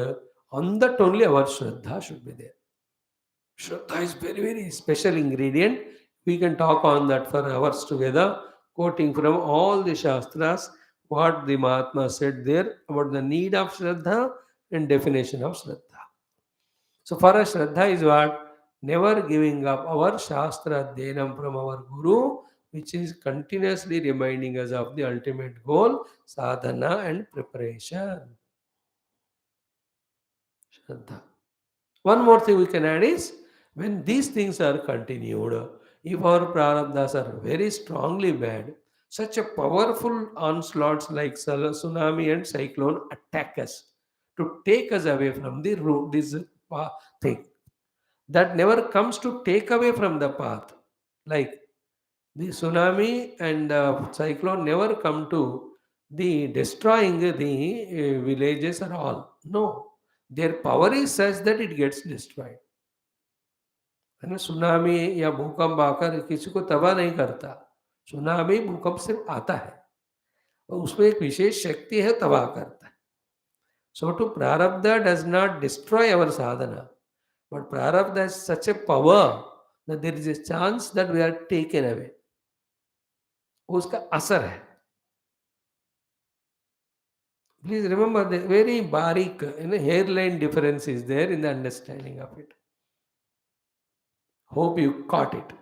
S1: On that only our Shraddha should be there. Shraddha is very, very special ingredient. We can talk on that for hours together, quoting from all the Shastras, what the Mahatma said there about the need of Shraddha and definition of Shraddha. So for us, Shraddha is what? Never giving up our Shastra Dhenam from our Guru, which is continuously reminding us of the ultimate goal, sadhana and preparation. Shraddha. One more thing we can add is, when these things are continued, if our prarabdhas are very strongly bad, such a powerful onslaughts like tsunami and cyclone attack us. to take us away from the root, this thing. That never comes to take away from the path. Like the tsunami and cyclone never come to the destroying the villages or all. No, their power is such that it gets destroyed. है ना, tsunami या भूकंप आकर किसी को तबाह नहीं करता. सुनामी भूकंप सिर्फ आता है और उसमें एक विशेष शक्ति है, तबाह करता है. So to prarabdha does not destroy our sadhana, but prarabdha has such a power that there is a chance that we are taken away. वो उसका असर है. Please remember the very barik, hairline difference is there in the understanding of it. Hope you caught it.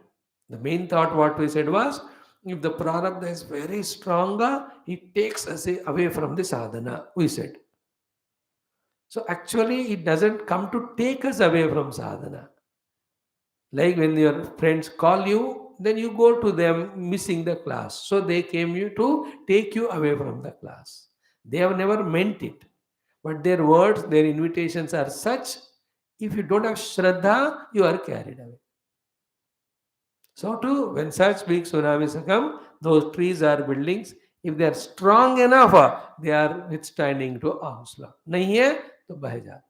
S1: The main thought what we said was, if the prarabdha is very stronger, it takes us away from the sadhana, we said. So actually it doesn't come to take us away from sadhana. Like when your friends call you, then you go to them missing the class. So they came you to take you away from the class. They have never meant it. But their words, their invitations are such, if you don't have Shraddha, you are carried away. So too, when such big tsunamis come, those trees or buildings, if they are strong enough, they are withstanding to arm's length. नहीं है तो बह जाते.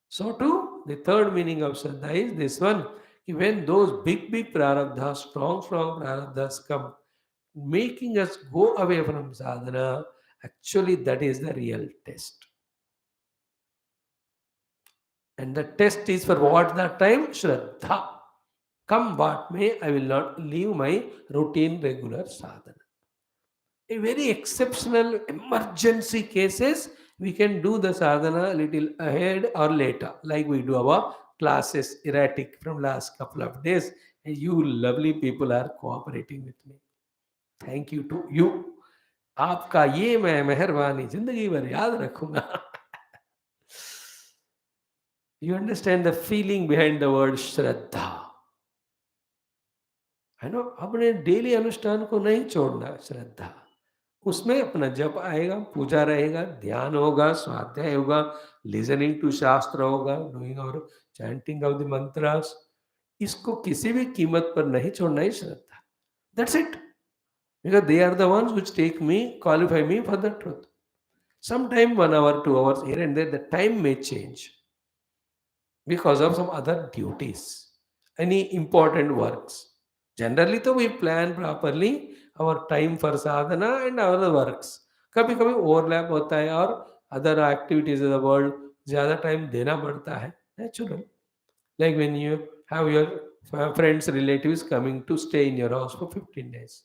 S1: So too, the third meaning of Shraddha is this one. When those big prarabdhas, strong prarabdhas come, making us go away from sadhana, actually that is the real test. And the test is for what that time? Shraddha. Come what may, I will not leave my routine regular sadhana. In very exceptional emergency cases, we can do the sadhana a little ahead or later, like we do our classes erratic from last couple of days. And you lovely people are cooperating with me. Thank you to you. आपका ये मैं मेहरबानी जिंदगी भर याद रखूंगा. You understand the feeling behind the word Shraddha. है ना, अपने डेली अनुष्ठान को नहीं छोड़ना. श्रद्धा उसमें अपना जप आएगा, पूजा रहेगा, ध्यान होगा, स्वाध्याय होगा, लिसनिंग टू शास्त्र होगा, डूइंग और चैंटिंग ऑफ द मंत्रास. इसको किसी भी कीमत पर नहीं छोड़ना ही श्रद्धा. That's it. Because they are the ones which take me, qualify me for the truth. Sometime 1 hour, 2 hours here and there, the time may change because of some other duties, any important works. Generally, तो we plan properly our time for sadhana and other works. कभी कभी overlap होता है और other activities of the world ज़्यादा time देना पड़ता है. Natural. Like when you have your friends, relatives coming to stay in your house for 15 days.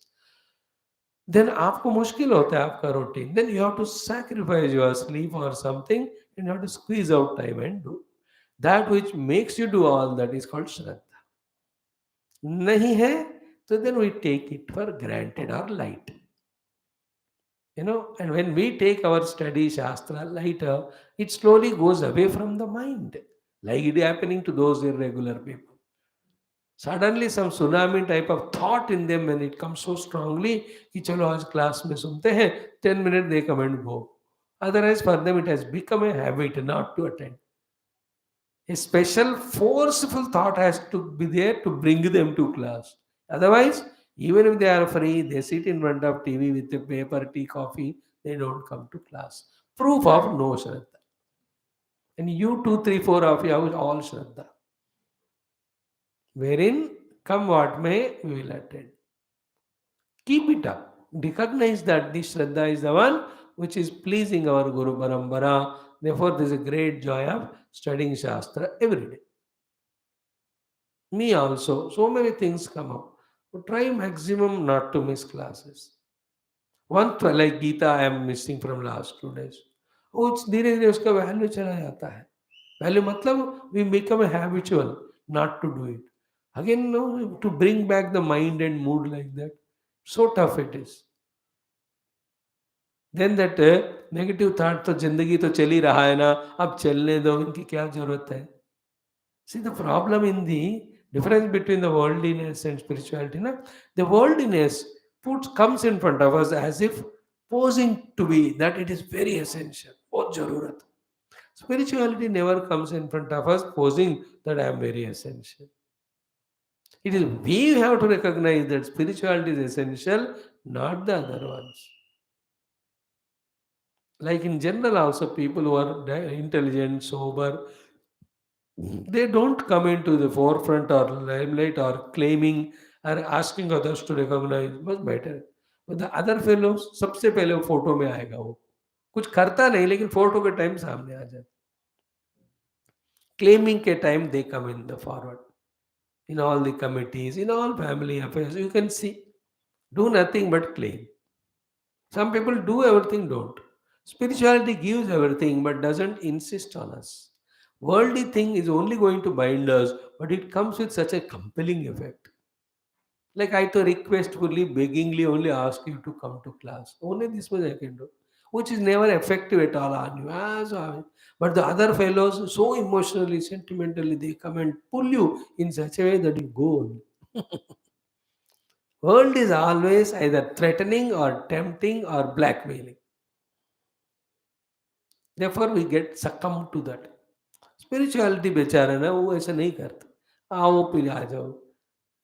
S1: Then आपको मुश्किल होता है आपका routine. Then you have to sacrifice your sleep or something and you have to squeeze out time and do. That which makes you do all that is called Shraddha. नहीं है तो then we take it for granted or light. And when we take our study Shastra lighter, it slowly goes away from the mind, like it is happening to those irregular people. Suddenly some tsunami type of thought in them, when it comes so strongly कि चलो आज class में सुनते हैं, 10 minutes they come and go. Otherwise for them it has become a habit not to attend. A special forceful thought has to be there to bring them to class. Otherwise, even if they are free, they sit in front of TV with a paper, tea, coffee, they don't come to class. Proof of no Shraddha. And you 2, 3, 4 of you have all Shraddha. Wherein, come what may, we will attend. Keep it up. Recognize that this Shraddha is the one which is pleasing our Guru Parambara. Therefore, there is a great joy of studying Shastra every day. Me also, so many things come up. But try maximum not to miss classes. One like Gita I am missing from last 2 days. धीरे धीरे उसका value चला जाता है. Value मतलब we become a habitual not to do it. Again, no, to bring back the mind and mood like that, so tough it is. Then that negative thought, तो जिंदगी तो चल ही रहा है ना, अब चलने दो, इनकी क्या जरूरत है. See the problem in the difference between the worldliness and spirituality. The worldliness comes in front of us as if posing to be that it is very essential. बहुत जरूरत. Spirituality never comes in front of us posing that I am very essential. It is we have to recognize that spirituality is essential, not the other ones. Like in general, also people who are intelligent, sober, they don't come into the forefront or limelight or claiming or asking others to recognize. Much better. But the other fellows, सबसे पहले वो photo में आएगा वो. कुछ करता नहीं लेकिन फोटो के टाइम सामने आ जाता. Claiming के time they come in the forward. In all the committees, in all family affairs, you can see. Do nothing but claim. Some people do everything, don't. Spirituality gives everything but doesn't insist on us. Worldly thing is only going to bind us, but it comes with such a compelling effect. Like I to requestfully, beggingly only ask you to come to class. Only this much I can do. Which is never effective at all on you. But the other fellows, so emotionally, sentimentally, they come and pull you in such a way that you go only. World is always either threatening or tempting or blackmailing. Therefore, we get succumbed to that. Spirituality बेचारा ना वो ऐसा नहीं करता. आओ फिर आ जाओ.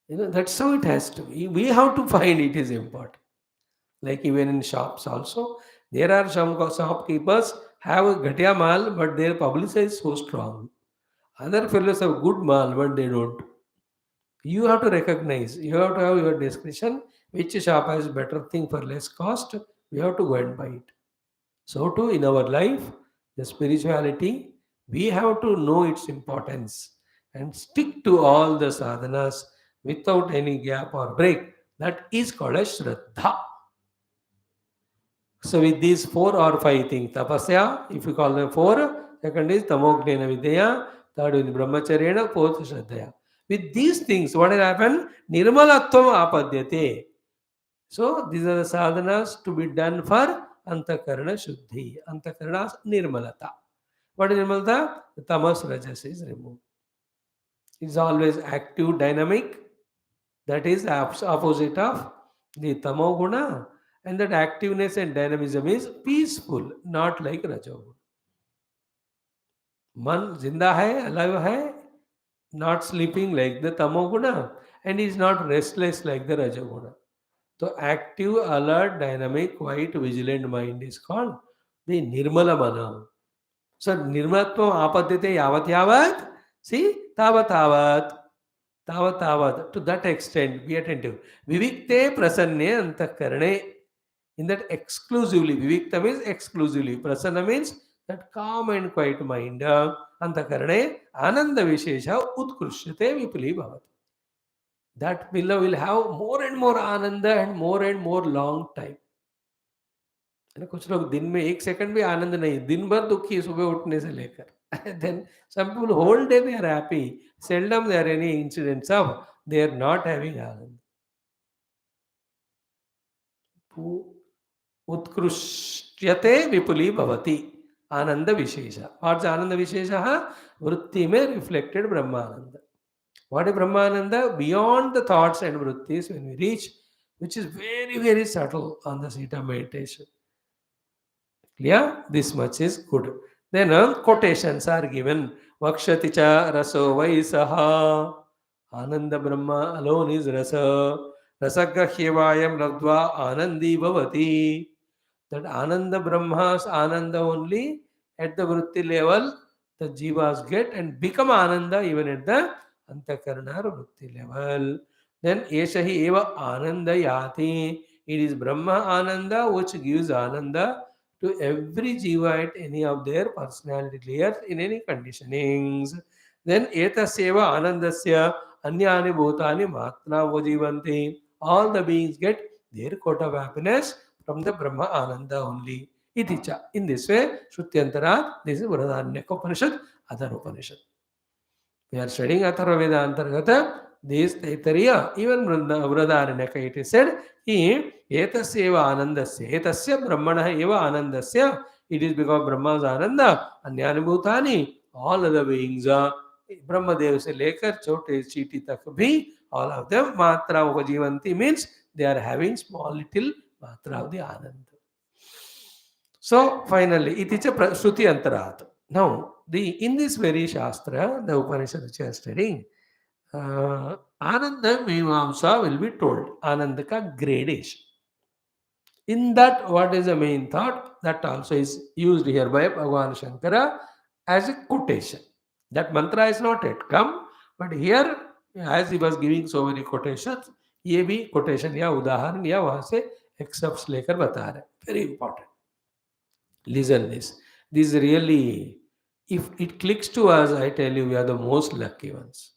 S1: That's how it has to be. We have to find it is important. Like even in shops also, there are some shopkeepers have a ghatiya mal, but their publicity is so strong. Other fellows have good mal, but they don't. You have to recognize. You have to have your discretion. Which shop has better thing for less cost? We have to go and buy it. So too in our life, the spirituality, we have to know its importance and stick to all the sadhanas without any gap or break. That is called as Shraddha. So with these four or five things, tapasya, if you call them four, second is tamognena vidya, third is brahmacharyena, fourth Shraddhaya. With these things, what will happen? Nirmalatvam apadyate. So these are the sadhanas to be done for antakarana shuddhi, antakarana nirmalata. What is nirmalata? The tamas rajas is removed. It's always active, dynamic. That is opposite of the tamo guna. And that activeness and dynamism is peaceful, not like rajoguna. Man zinda hai, alive hai, not sleeping like the tamo guna, and is not restless like the rajoguna. So active, alert, dynamic, quiet, vigilant mind is called the Nirmala Mana. So Nirmalatvam apadyate yavat yavat. See? Tavat tavat. Tavat tavat. To that extent, be attentive. Vivikte prasanne antakarane. In that exclusively, Vivikta means exclusively. Prasanna means that calm and quiet mind. Antakarane ananda vishesha utkrishyate vipuli bhavat. That will have more and more ananda and more long time. है ना, कुछ लोग दिन में 1 second भी आनंद नहीं, दिन भर दुखी है सुबह उठने से लेकर. Then some people whole day they are happy. Seldom there are any incidents of they are not having anand. उत्कृष्यते विपुली भवति आनंद विशेष. What's आनंद विशेषः? वृत्ति में reflected Brahmanand. What is Brahmananda? Beyond the thoughts and vrittis, when we reach, which is very, very subtle on the seat of meditation. Clear? This much is good. Then quotations are given. Vakshati cha raso vaisaha. Ananda Brahma alone is rasa. Rasagrahyevayam lavdva anandi bhavati. That Ananda Brahma's Ananda only at the vritti level the jivas get and become Ananda even at the Antakarana vritti level. Then Eshahi eva Ananda yati. It is Brahma Ananda which gives Ananda to every jiva at any of their personality layers in any conditionings. Then etaseva anandasya anyani bhutani matra vajivanti. All the beings get their quota of happiness from the Brahma Ananda only. Iticha. In this way, Shrutyantara, this is Vradharanyaka Upanishad, other Upanishad. We are studying Atharva Veda Antargata, this Taittiriya, even Vradharanyaka, it is said, Etasya eva anandasya, Etasya Brahmana eva anandasya, it is because Brahma's Ananda, Anyani Bhutani, all other beings are, Brahma Dev se lekar, chote, chiti tak bhi, all of them, Matra Upajivanti means they are having small little Matra of the Ananda. So finally, it is a Shruti Antarat. Now, in this very Shastra, the Upanishad which I am studying, Ananda Mimamsa will be told. Ananda ka gradation. In that, what is the main thought? That also is used here by Bhagavan Shankara as a quotation. That mantra is not yet come, but here, as he was giving so many quotations, ये भी quotation या उदाहरण या वहां से excerpts लेकर बता रहे. Very important. Listen this. This really, if it clicks to us, I tell you, we are the most lucky ones.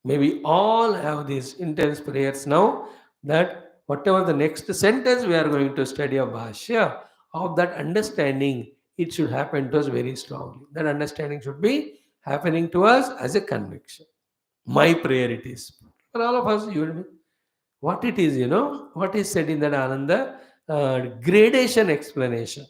S1: Maybe all have these intense prayers now that whatever the next sentence we are going to study of Bhashya, of that understanding, it should happen to us very strongly. That understanding should be happening to us as a conviction. My prayer it is. For all of us, you and me. What it is, what is said in that Ananda gradation explanation.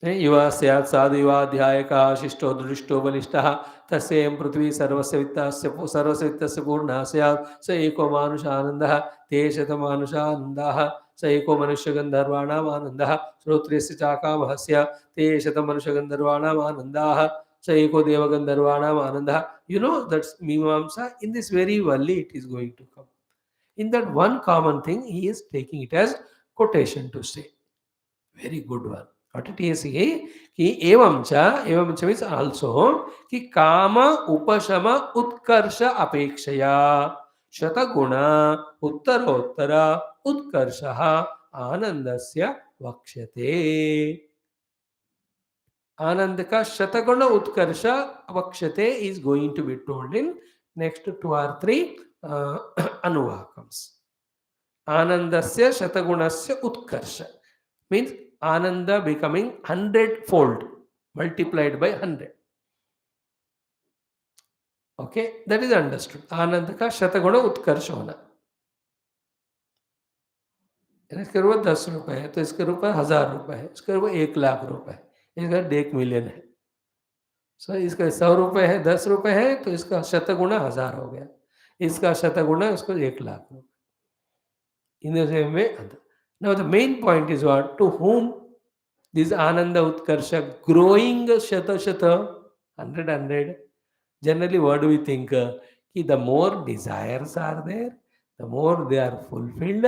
S1: युवा स्यात् साधु युवाध्यायकः शिष्टो दृष्टो बलिष्ठः तस्येयं पृथ्वी सर्वस्य वित्तस्य पूर्णा स्यात् स एको मानुषानन्दः ते शतमानुषानन्दाः स एको मनुष्यगन्धर्वाणाम् आनन्दः श्रोत्रियस्य चाकामहस्य ते शतमनुष्यगन्धर्वाणाम् आनन्दाः स एको देवगन्धर्वाणाम् आनन्दः. You know that's Mimamsa. In this very Valli it is going to come. In that one common thing, he is taking it as quotation to say. Very good one. What it is कि एवं च means also कि काम उपशम उत्कर्ष अपेक्षया शतगुण उत्तरोत्तर उत्कर्षः आनंदस्य वक्ष्यते. आनंद का शतगुण उत्कर्ष वक्ष्यते is going to be told in next 2 or 3 anuvakams. Anandasya shatagunasya utkarsha means Ananda becoming 100-fold, multiplied by 100. Okay, that is understood. Ananda का शतगुण उत्कर्ष होना. इसके रुपये 10 रुपए है तो इसके रुपये 1000 रुपए है, इसके रुपये 1 लाख रुपए है, इसका 1 मिलियन है. सो इसका 100 रुपए है, 10 रुपए है तो इसका शतगुणा 1000 हो गया, इसका शतगुणा उसको 1 लाख रुपए. In the same way, now the main point is what? To whom this Ananda Utkarsha growing shata, 100. Generally, what do we think? The more desires are there, the more they are fulfilled,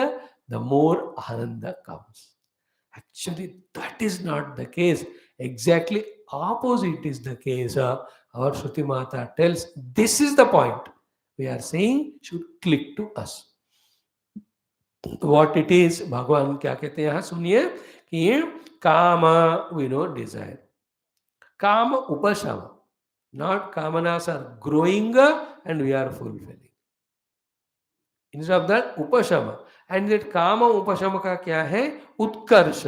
S1: the more Ananda comes. Actually, that is not the case. Exactly opposite is the case. Our Shruti Mata tells this is the point we are saying should click to us. What it is, भगवान क्या कहते हैं यहाँ सुनिए कि काम we know desire, काम उपशम, not kamanas are growing and we are fulfilling. Instead of that upashama, and that kama upashama का क्या है? उत्कर्ष.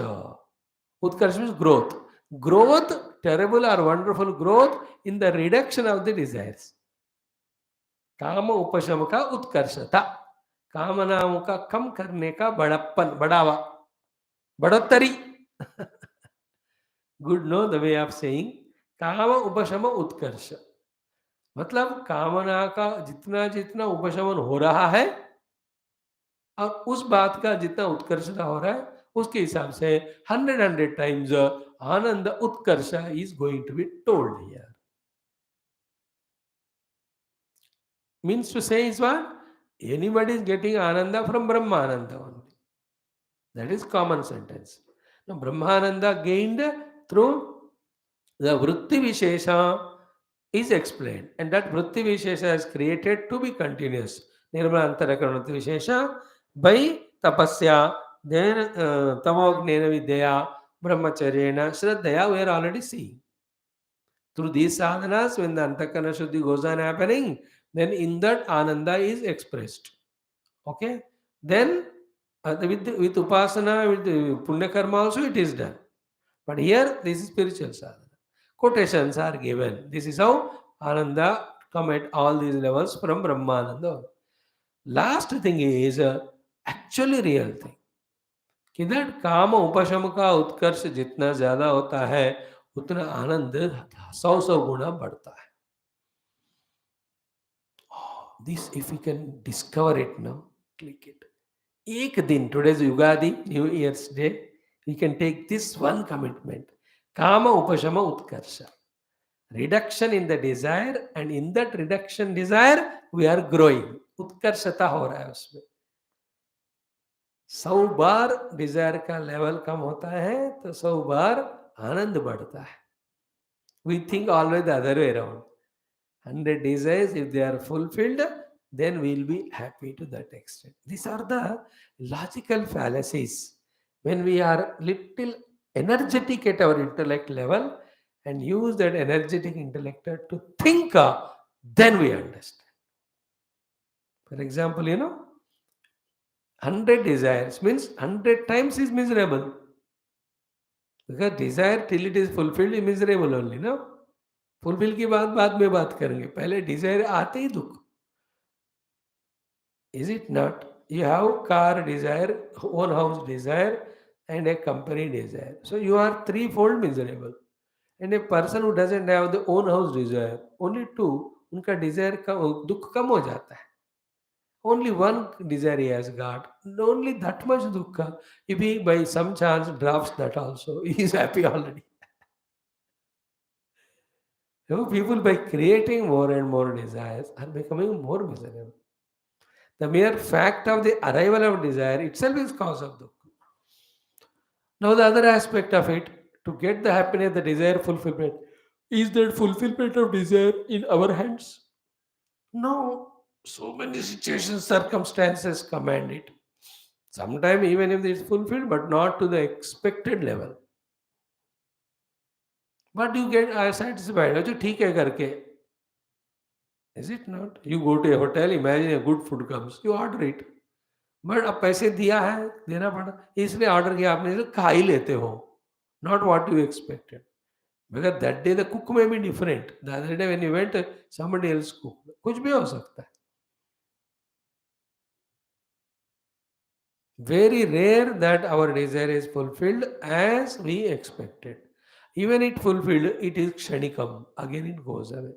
S1: उत्कर्ष means growth. Growth, terrible or wonderful growth in the reduction of the desires. काम उपशम का उत्कर्षता, कामनाओं का कम करने का बड़प्पन, बढ़ावा, बढ़ोत्तरी. Good, no, the way of saying काम उपशम उत्कर्ष मतलब कामना का जितना जितना उपशमन हो रहा है और उस बात का जितना उत्कर्षता हो रहा है उसके हिसाब से 100 times Anand Utkarsh is going to be told here. Means to say is what? Anybody is getting Ananda from Brahmananda only. That is common sentence. Now Brahmananda gained through the Vritti Vishesha is explained, and that Vritti Vishesha is created to be continuous. Nirmala Antarakarana Vritti Vishesha by Tapasya, then Tamognena Vidya, Brahmacharyena, Shraddhaya we are already seeing. Through these sadhanas, when the Antakarana Shuddhi goes on happening, then in that Ananda is expressed. Okay? Then with Upasana, with Punya Karma also it is done. But here, this is spiritual sadhana. Quotations are given. This is how Ananda come at all these levels from Brahmananda. Last thing is actually real thing. कि that काम उपशम का उत्कर्ष जितना ज्यादा होता है उतना आनंद 100 गुना बढ़ता है. This if we can discover it now, click it. एक दिन, today's Yugadi, New Year's Day, We can take this one commitment. Kama upashama utkarsha. Reduction in the desire, and in that reduction desire, we are growing. उत्कर्षता हो रहा है उसमें. 100 बार Dzire का level कम होता है तो 100 बार आनंद बढ़ता है. We think always the other way around. 100 desires, if they are fulfilled, then we'll be happy to that extent. These are the logical fallacies. When we are little energetic at our intellect level and use that energetic intellect to think, then we understand. For example, 100 desires means 100 times is miserable. Because desire till it is fulfilled is miserable only, no? Fulfil की बात बाद में बात करेंगे, पहले Dzire आते ही दुख. Is it not? You have car desire, own house desire, and a company desire. So you are threefold miserable. And a person who doesn't have the own house desire, only two, उनका desire का दुख कम हो जाता है. Only one desire he has got. Only that much dukkha. If he by some chance drops that also, he is happy already. People by creating more and more desires are becoming more miserable. The mere fact of the arrival of desire itself is cause of dukkha. Now the other aspect of it, to get the happiness, the desire fulfillment, is that fulfillment of desire in our hands? No. So many situations, circumstances command it. Sometimes even if it is fulfilled, but not to the expected level. But you get satisfied. अच्छा ठीक है करके. Is it not? You go to a hotel, imagine a good food comes, you order it. But अब पैसे दिया है, देना पड़ा, इसलिए ऑर्डर किया आपने, तो खा ही लेते हो. Not what you expected. Because that day the cook may be different, the other day when you went somebody else cook. कुछ भी हो सकता है. Very rare that our desire is fulfilled as we expected. Even it fulfilled, it is kshanikam. Again it goes away.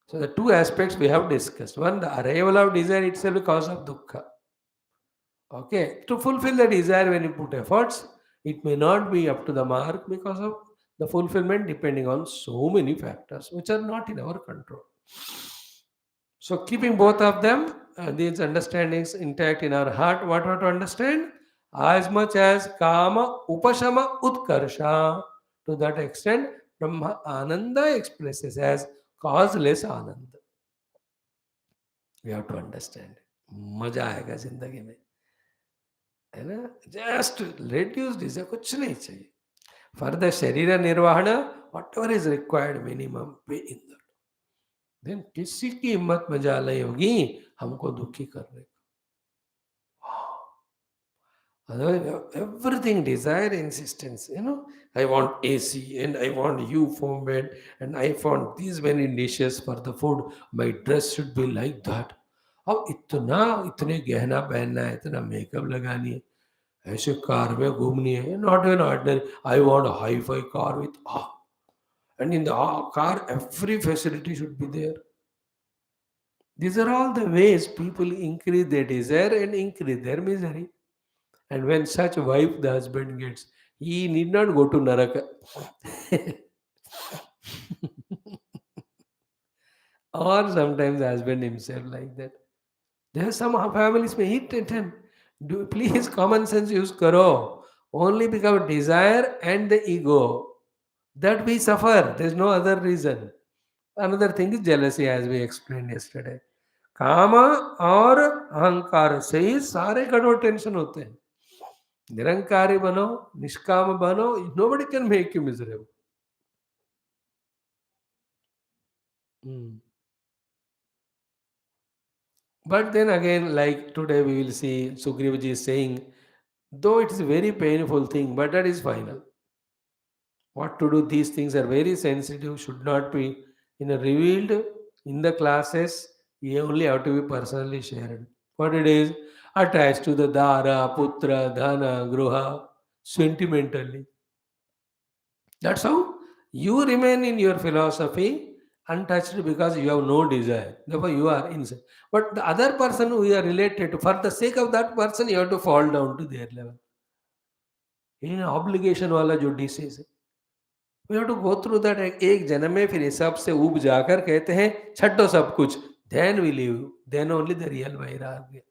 S1: So the two aspects we have discussed. One, the arrival of desire itself is cause of dukkha. Okay, to fulfill the desire when you put efforts, it may not be up to the mark because of the fulfillment depending on so many factors which are not in our control. So keeping both of them, these understandings intact in our heart, what to understand? As much as kama upashama utkarsha, to that extent, Brahma Ananda expresses as causeless Ananda. We have to understand. मजा आएगा जिंदगी में, है ना? Just reduce desire, कुछ नहीं चाहिए. For the sharira nirvahana, whatever is required minimum, pay in that. Then किसी की हिम्मत मजा नहीं होगी हमको दुखी करने का. Otherwise, everything desire, insistence. I want AC and I want U foam bed and I want these many dishes for the food. My dress should be like that. अब इतने गहना पहनना है, इतना मेकअप लगानी है, ऐसे कार में घूमनी है. Not an ordinary. I want a hi-fi car with and in the car every facility should be there. These are all the ways people increase their desire and increase their misery. And when such wife the husband gets, he need not go to Naraka. Or sometimes the husband himself like that. There are some families may hit at him. Do please common sense use karo. Only because of desire and the ego that we suffer. There is no other reason. Another thing is jealousy, as we explained yesterday. कामा और अहंकार से ही सारे कठोर tension होते हैं. निरंकारी बनो, निष्काम बनो, nobody can make you miserable. But then again, like today we will see Sugrivaji is saying, though it is a very painful thing, but that is final. What to do, these things are very sensitive, should not be revealed in the classes. You only have to be personally shared. What it is, attached to the Dara, Putra, Dhana, Gruha, sentimentally. That's how you remain in your philosophy untouched because you have no desire. Therefore, you are inside. But the other person who you are related to, for the sake of that person, you have to fall down to their level. In obligation वाला जो disease है, we have to go through that. एक जन्म में फिर इस सब से उब जाकर कहते हैं छड्डो सब कुछ, then we live, then only the real वैराग्य।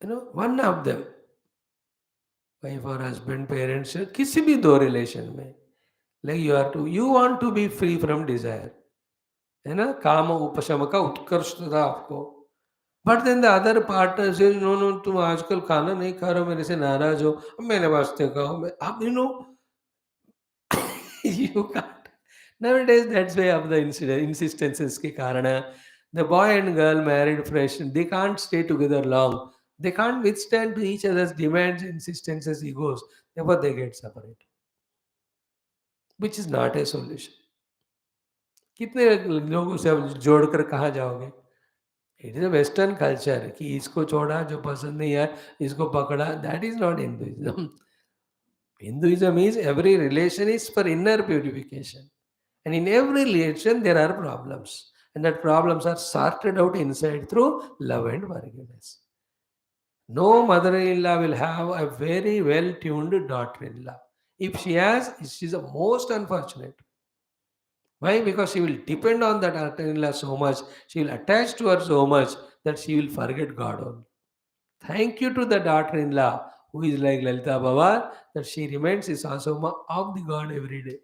S1: वन ऑफ देम, वाइफ और हस्बैंड, पेरेंट्स, किसी भी दो रिलेशन में, like you want to be free from desire, है ना, काम उपशम का उत्कर्षता आपको। But then the other partner से, नो नो तुम आजकल खाना नहीं खा रहे हो, मेरे से नाराज हो, अब मैंने वास्ते कहो, मैं आप you can't. Nowadays, that's why of the insistences के कारण the boy and girl married fresh, they can't stay together long. They can't withstand to each other's demands, insistences, egos. Therefore, they get separated, which is not a solution. कितने लोगों से अब जोड़कर कहाँ जाओगे? It is a western culture कि इसको छोड़ा जो पसंद नहीं है, इसको पकड़ा, that is not Hinduism. Hinduism is every relation is for inner purification. And in every relation, there are problems. And that problems are sorted out inside through love and forgiveness. No mother-in-law will have a very well-tuned daughter-in-law. If she has, she is the most unfortunate. Why? Because she will depend on that daughter-in-law so much, she will attach to her so much that she will forget God only. Thank you to the daughter-in-law who is like Lalita Baba, that she remains is also of the God every day.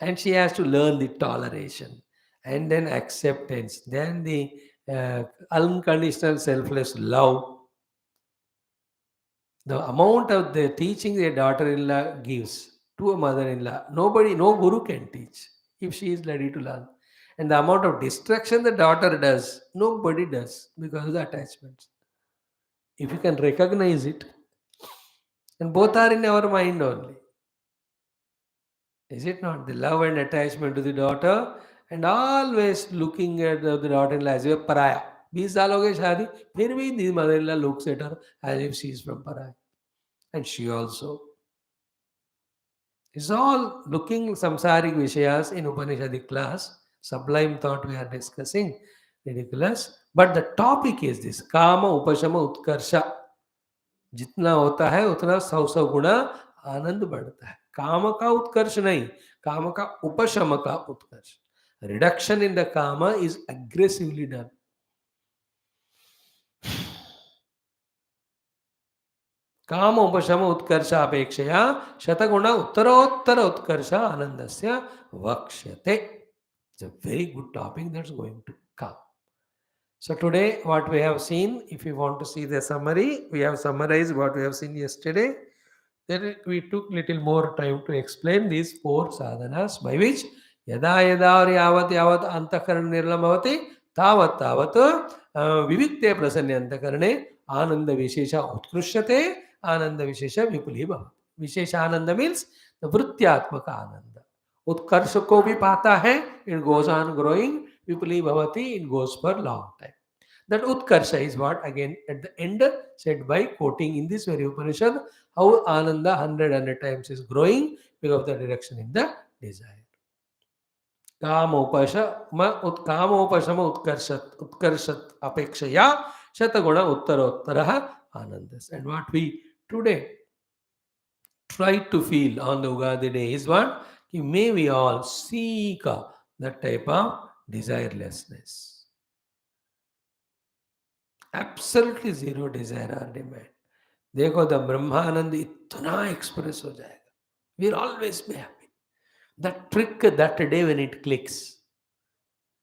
S1: And she has to learn the toleration and then acceptance, then the unconditional selfless love. The amount of the teaching a daughter-in-law gives to a mother-in-law, nobody, no guru can teach if she is ready to learn. And the amount of destruction the daughter does, nobody does because of the attachments. If you can recognize it, and both are in our mind only. Is it not? The love and attachment to the daughter and always looking at the daughter-in-law as a pariah. 20 साल हो गए शादी, फिर भी the mother-in-law looks at her as if she is from pariah. And she also. It's all looking samsaric vishayas in Upanishadic class. Sublime thought we are discussing. Ridiculous. But the topic is this. Kama upashama utkarsha. जितना होता है उतना 100 गुना आनंद बढ़ता है। काम का उत्कर्ष नहीं, काम का उपशम का उत्कर्ष। रिडक्शन इन द काम इज अग्रेसिवली डन। काम उपशम उत्कर्ष अपेक्षया शतगुण उत्तरोत्तर उत्कर्ष आनंदस्य वक्ष्यते। It's a very good topic that's going to come. So today what we have seen, if you want to see the summary, we have summarized what we have seen yesterday. Then we took little more time to explain these 4 sadhanas by which yada yada or yavat yavat antakaran nirlam bhavati tavat tavat vivikte prasanne antakarane ananda vishesha utkrishyate ananda vishesha vipuli bhavati. Vishesha ananda means the vrityatmaka ananda. उत्कर्ष को भी पाता है, it goes on growing, vipuli bhavati, it goes for long time. That Utkarsha is what again at the end said by quoting in this very Upanishad how Ananda 100 times is growing because of the direction in the desire. कामोपशम उत्कर्षत अपेक्षया शतगुण उत्तरोत्तरः आनंदस. And what we today try to feel on the Ugadi day is what? May we all seek that type of desirelessness. Absolutely zero desire और demand. देखो the ब्रह्मानंद इतना express हो जाएगा, we are always be happy. That trick, that day when it clicks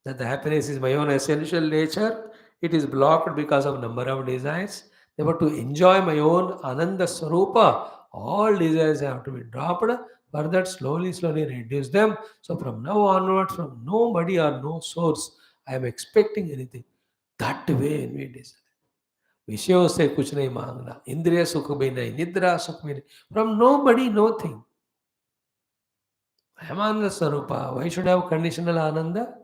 S1: that the happiness is my own essential nature, it is blocked because of number of desires. Therefore, to enjoy my own ananda swarupa, all desires have to be dropped. For that, slowly reduce them. So from now onwards, from nobody or no source I am expecting anything. That way we desire. विषयों से कुछ नहीं मांगना, इंद्रिय सुख भी नहीं, निद्रा सुख भी नहीं, from no body no thing. I am Ananda Swarupa. Why should I have conditional Ananda?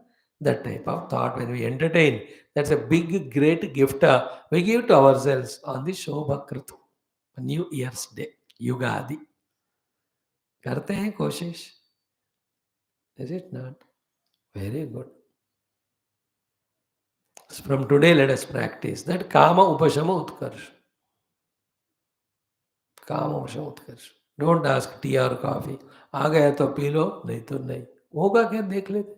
S1: That type of thought when we entertain, that's a big, great gift we give to ourselves on the Shobhakratu, New Year's Day, Yugadi. करते हैं कोशिश? Is it not? Very good. From today, let us practice that Kama Upashama Utkarsh. काम उपशम उत्कर्ष. Don't ask tea or coffee. आ गया तो P low, नहीं तो नहीं. होगा क्या देख लेते.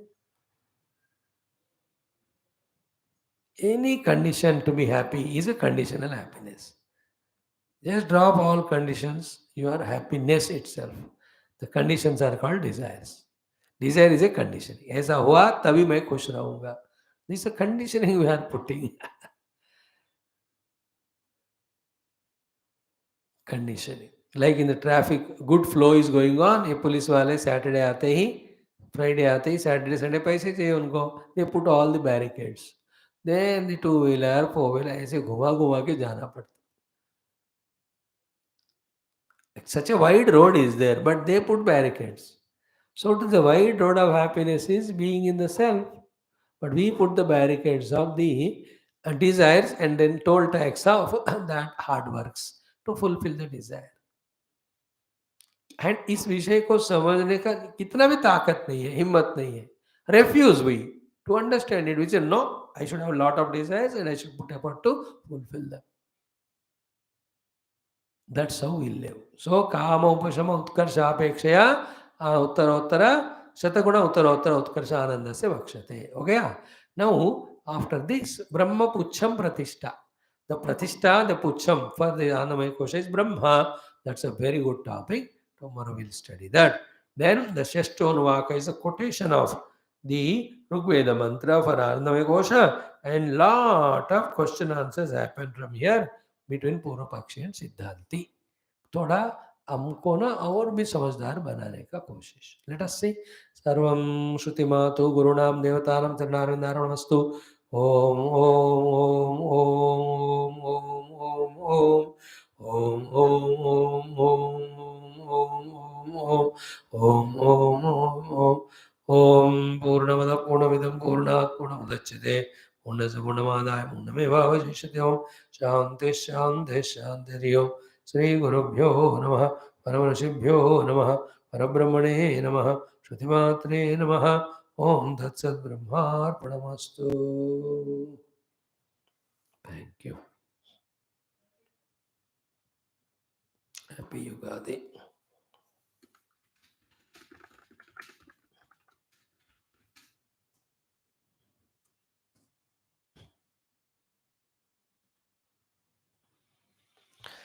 S1: Any condition to be happy is a conditional happiness. Just drop all conditions, your happiness itself. The conditions are called desires. Desire is a condition. ऐसा हुआ तभी मैं खुश रहूंगा. This is a conditioning we are putting. Conditioning. Like in the traffic, good flow is going on. ये police वाले Saturday आते ही, Friday आते ही, सैटरडे संडे पैसे चाहिए उनको. They put all the barricades. Then the two wheeler, four wheeler ऐसे घुमा घुमा के जाना पड़ता. Such a wide road is there, but they put barricades. So to the wide road of happiness is being in the self, but we put the barricades of the desires and then toll tax of that hard works to fulfill the desire. And इस विषय को समझने का कितना भी ताकत नहीं है, हिम्मत नहीं है. Refuse we to understand it, which no I should have lot of desires and I should put effort to fulfil them. That's how we live. So, kama upashama utkarshaapekshaya uttara shataguna uttara utkarsha anandasya vakshate. Okay? Now, after this, Brahma Pucham Pratishtha. The Pratishtha, the Pucham for the Annamaya Kosha is Brahma. That's a very good topic. Tomorrow we'll study that. Then the Shashtonvaka is a quotation of the Rigveda mantra for Annamaya Kosha, and lot of question answers happen from here between Purva Pakshi and Siddhanti. थोड़ा हमको ना और भी समझदार बनाने का कोशिश. Let us सी. सर्वं श्रुतिमातु गुरुणाम देवतानां चरणारविन्दार्पणमस्तु. ओम ओम ओम ओम ओम ओम ओम ओम ओम ओम ओम ओम ओम ओम पूर्णमदः पूर्णमिदं पूर्णात् पूर्णमुदच्यते पूर्णस्य पूर्णमादाय पूर्णमेवावशिष्यते. ओम शांति शांति शांति. ओम श्री गुरुभ्यो नमः. परमऋषिभ्यो नमः. परब्रह्मणे नमः. श्रुतिमात्रे नमः. ओम तत्सत् ब्रह्मार्पणमस्तु. Thank you. Happy Yugadi.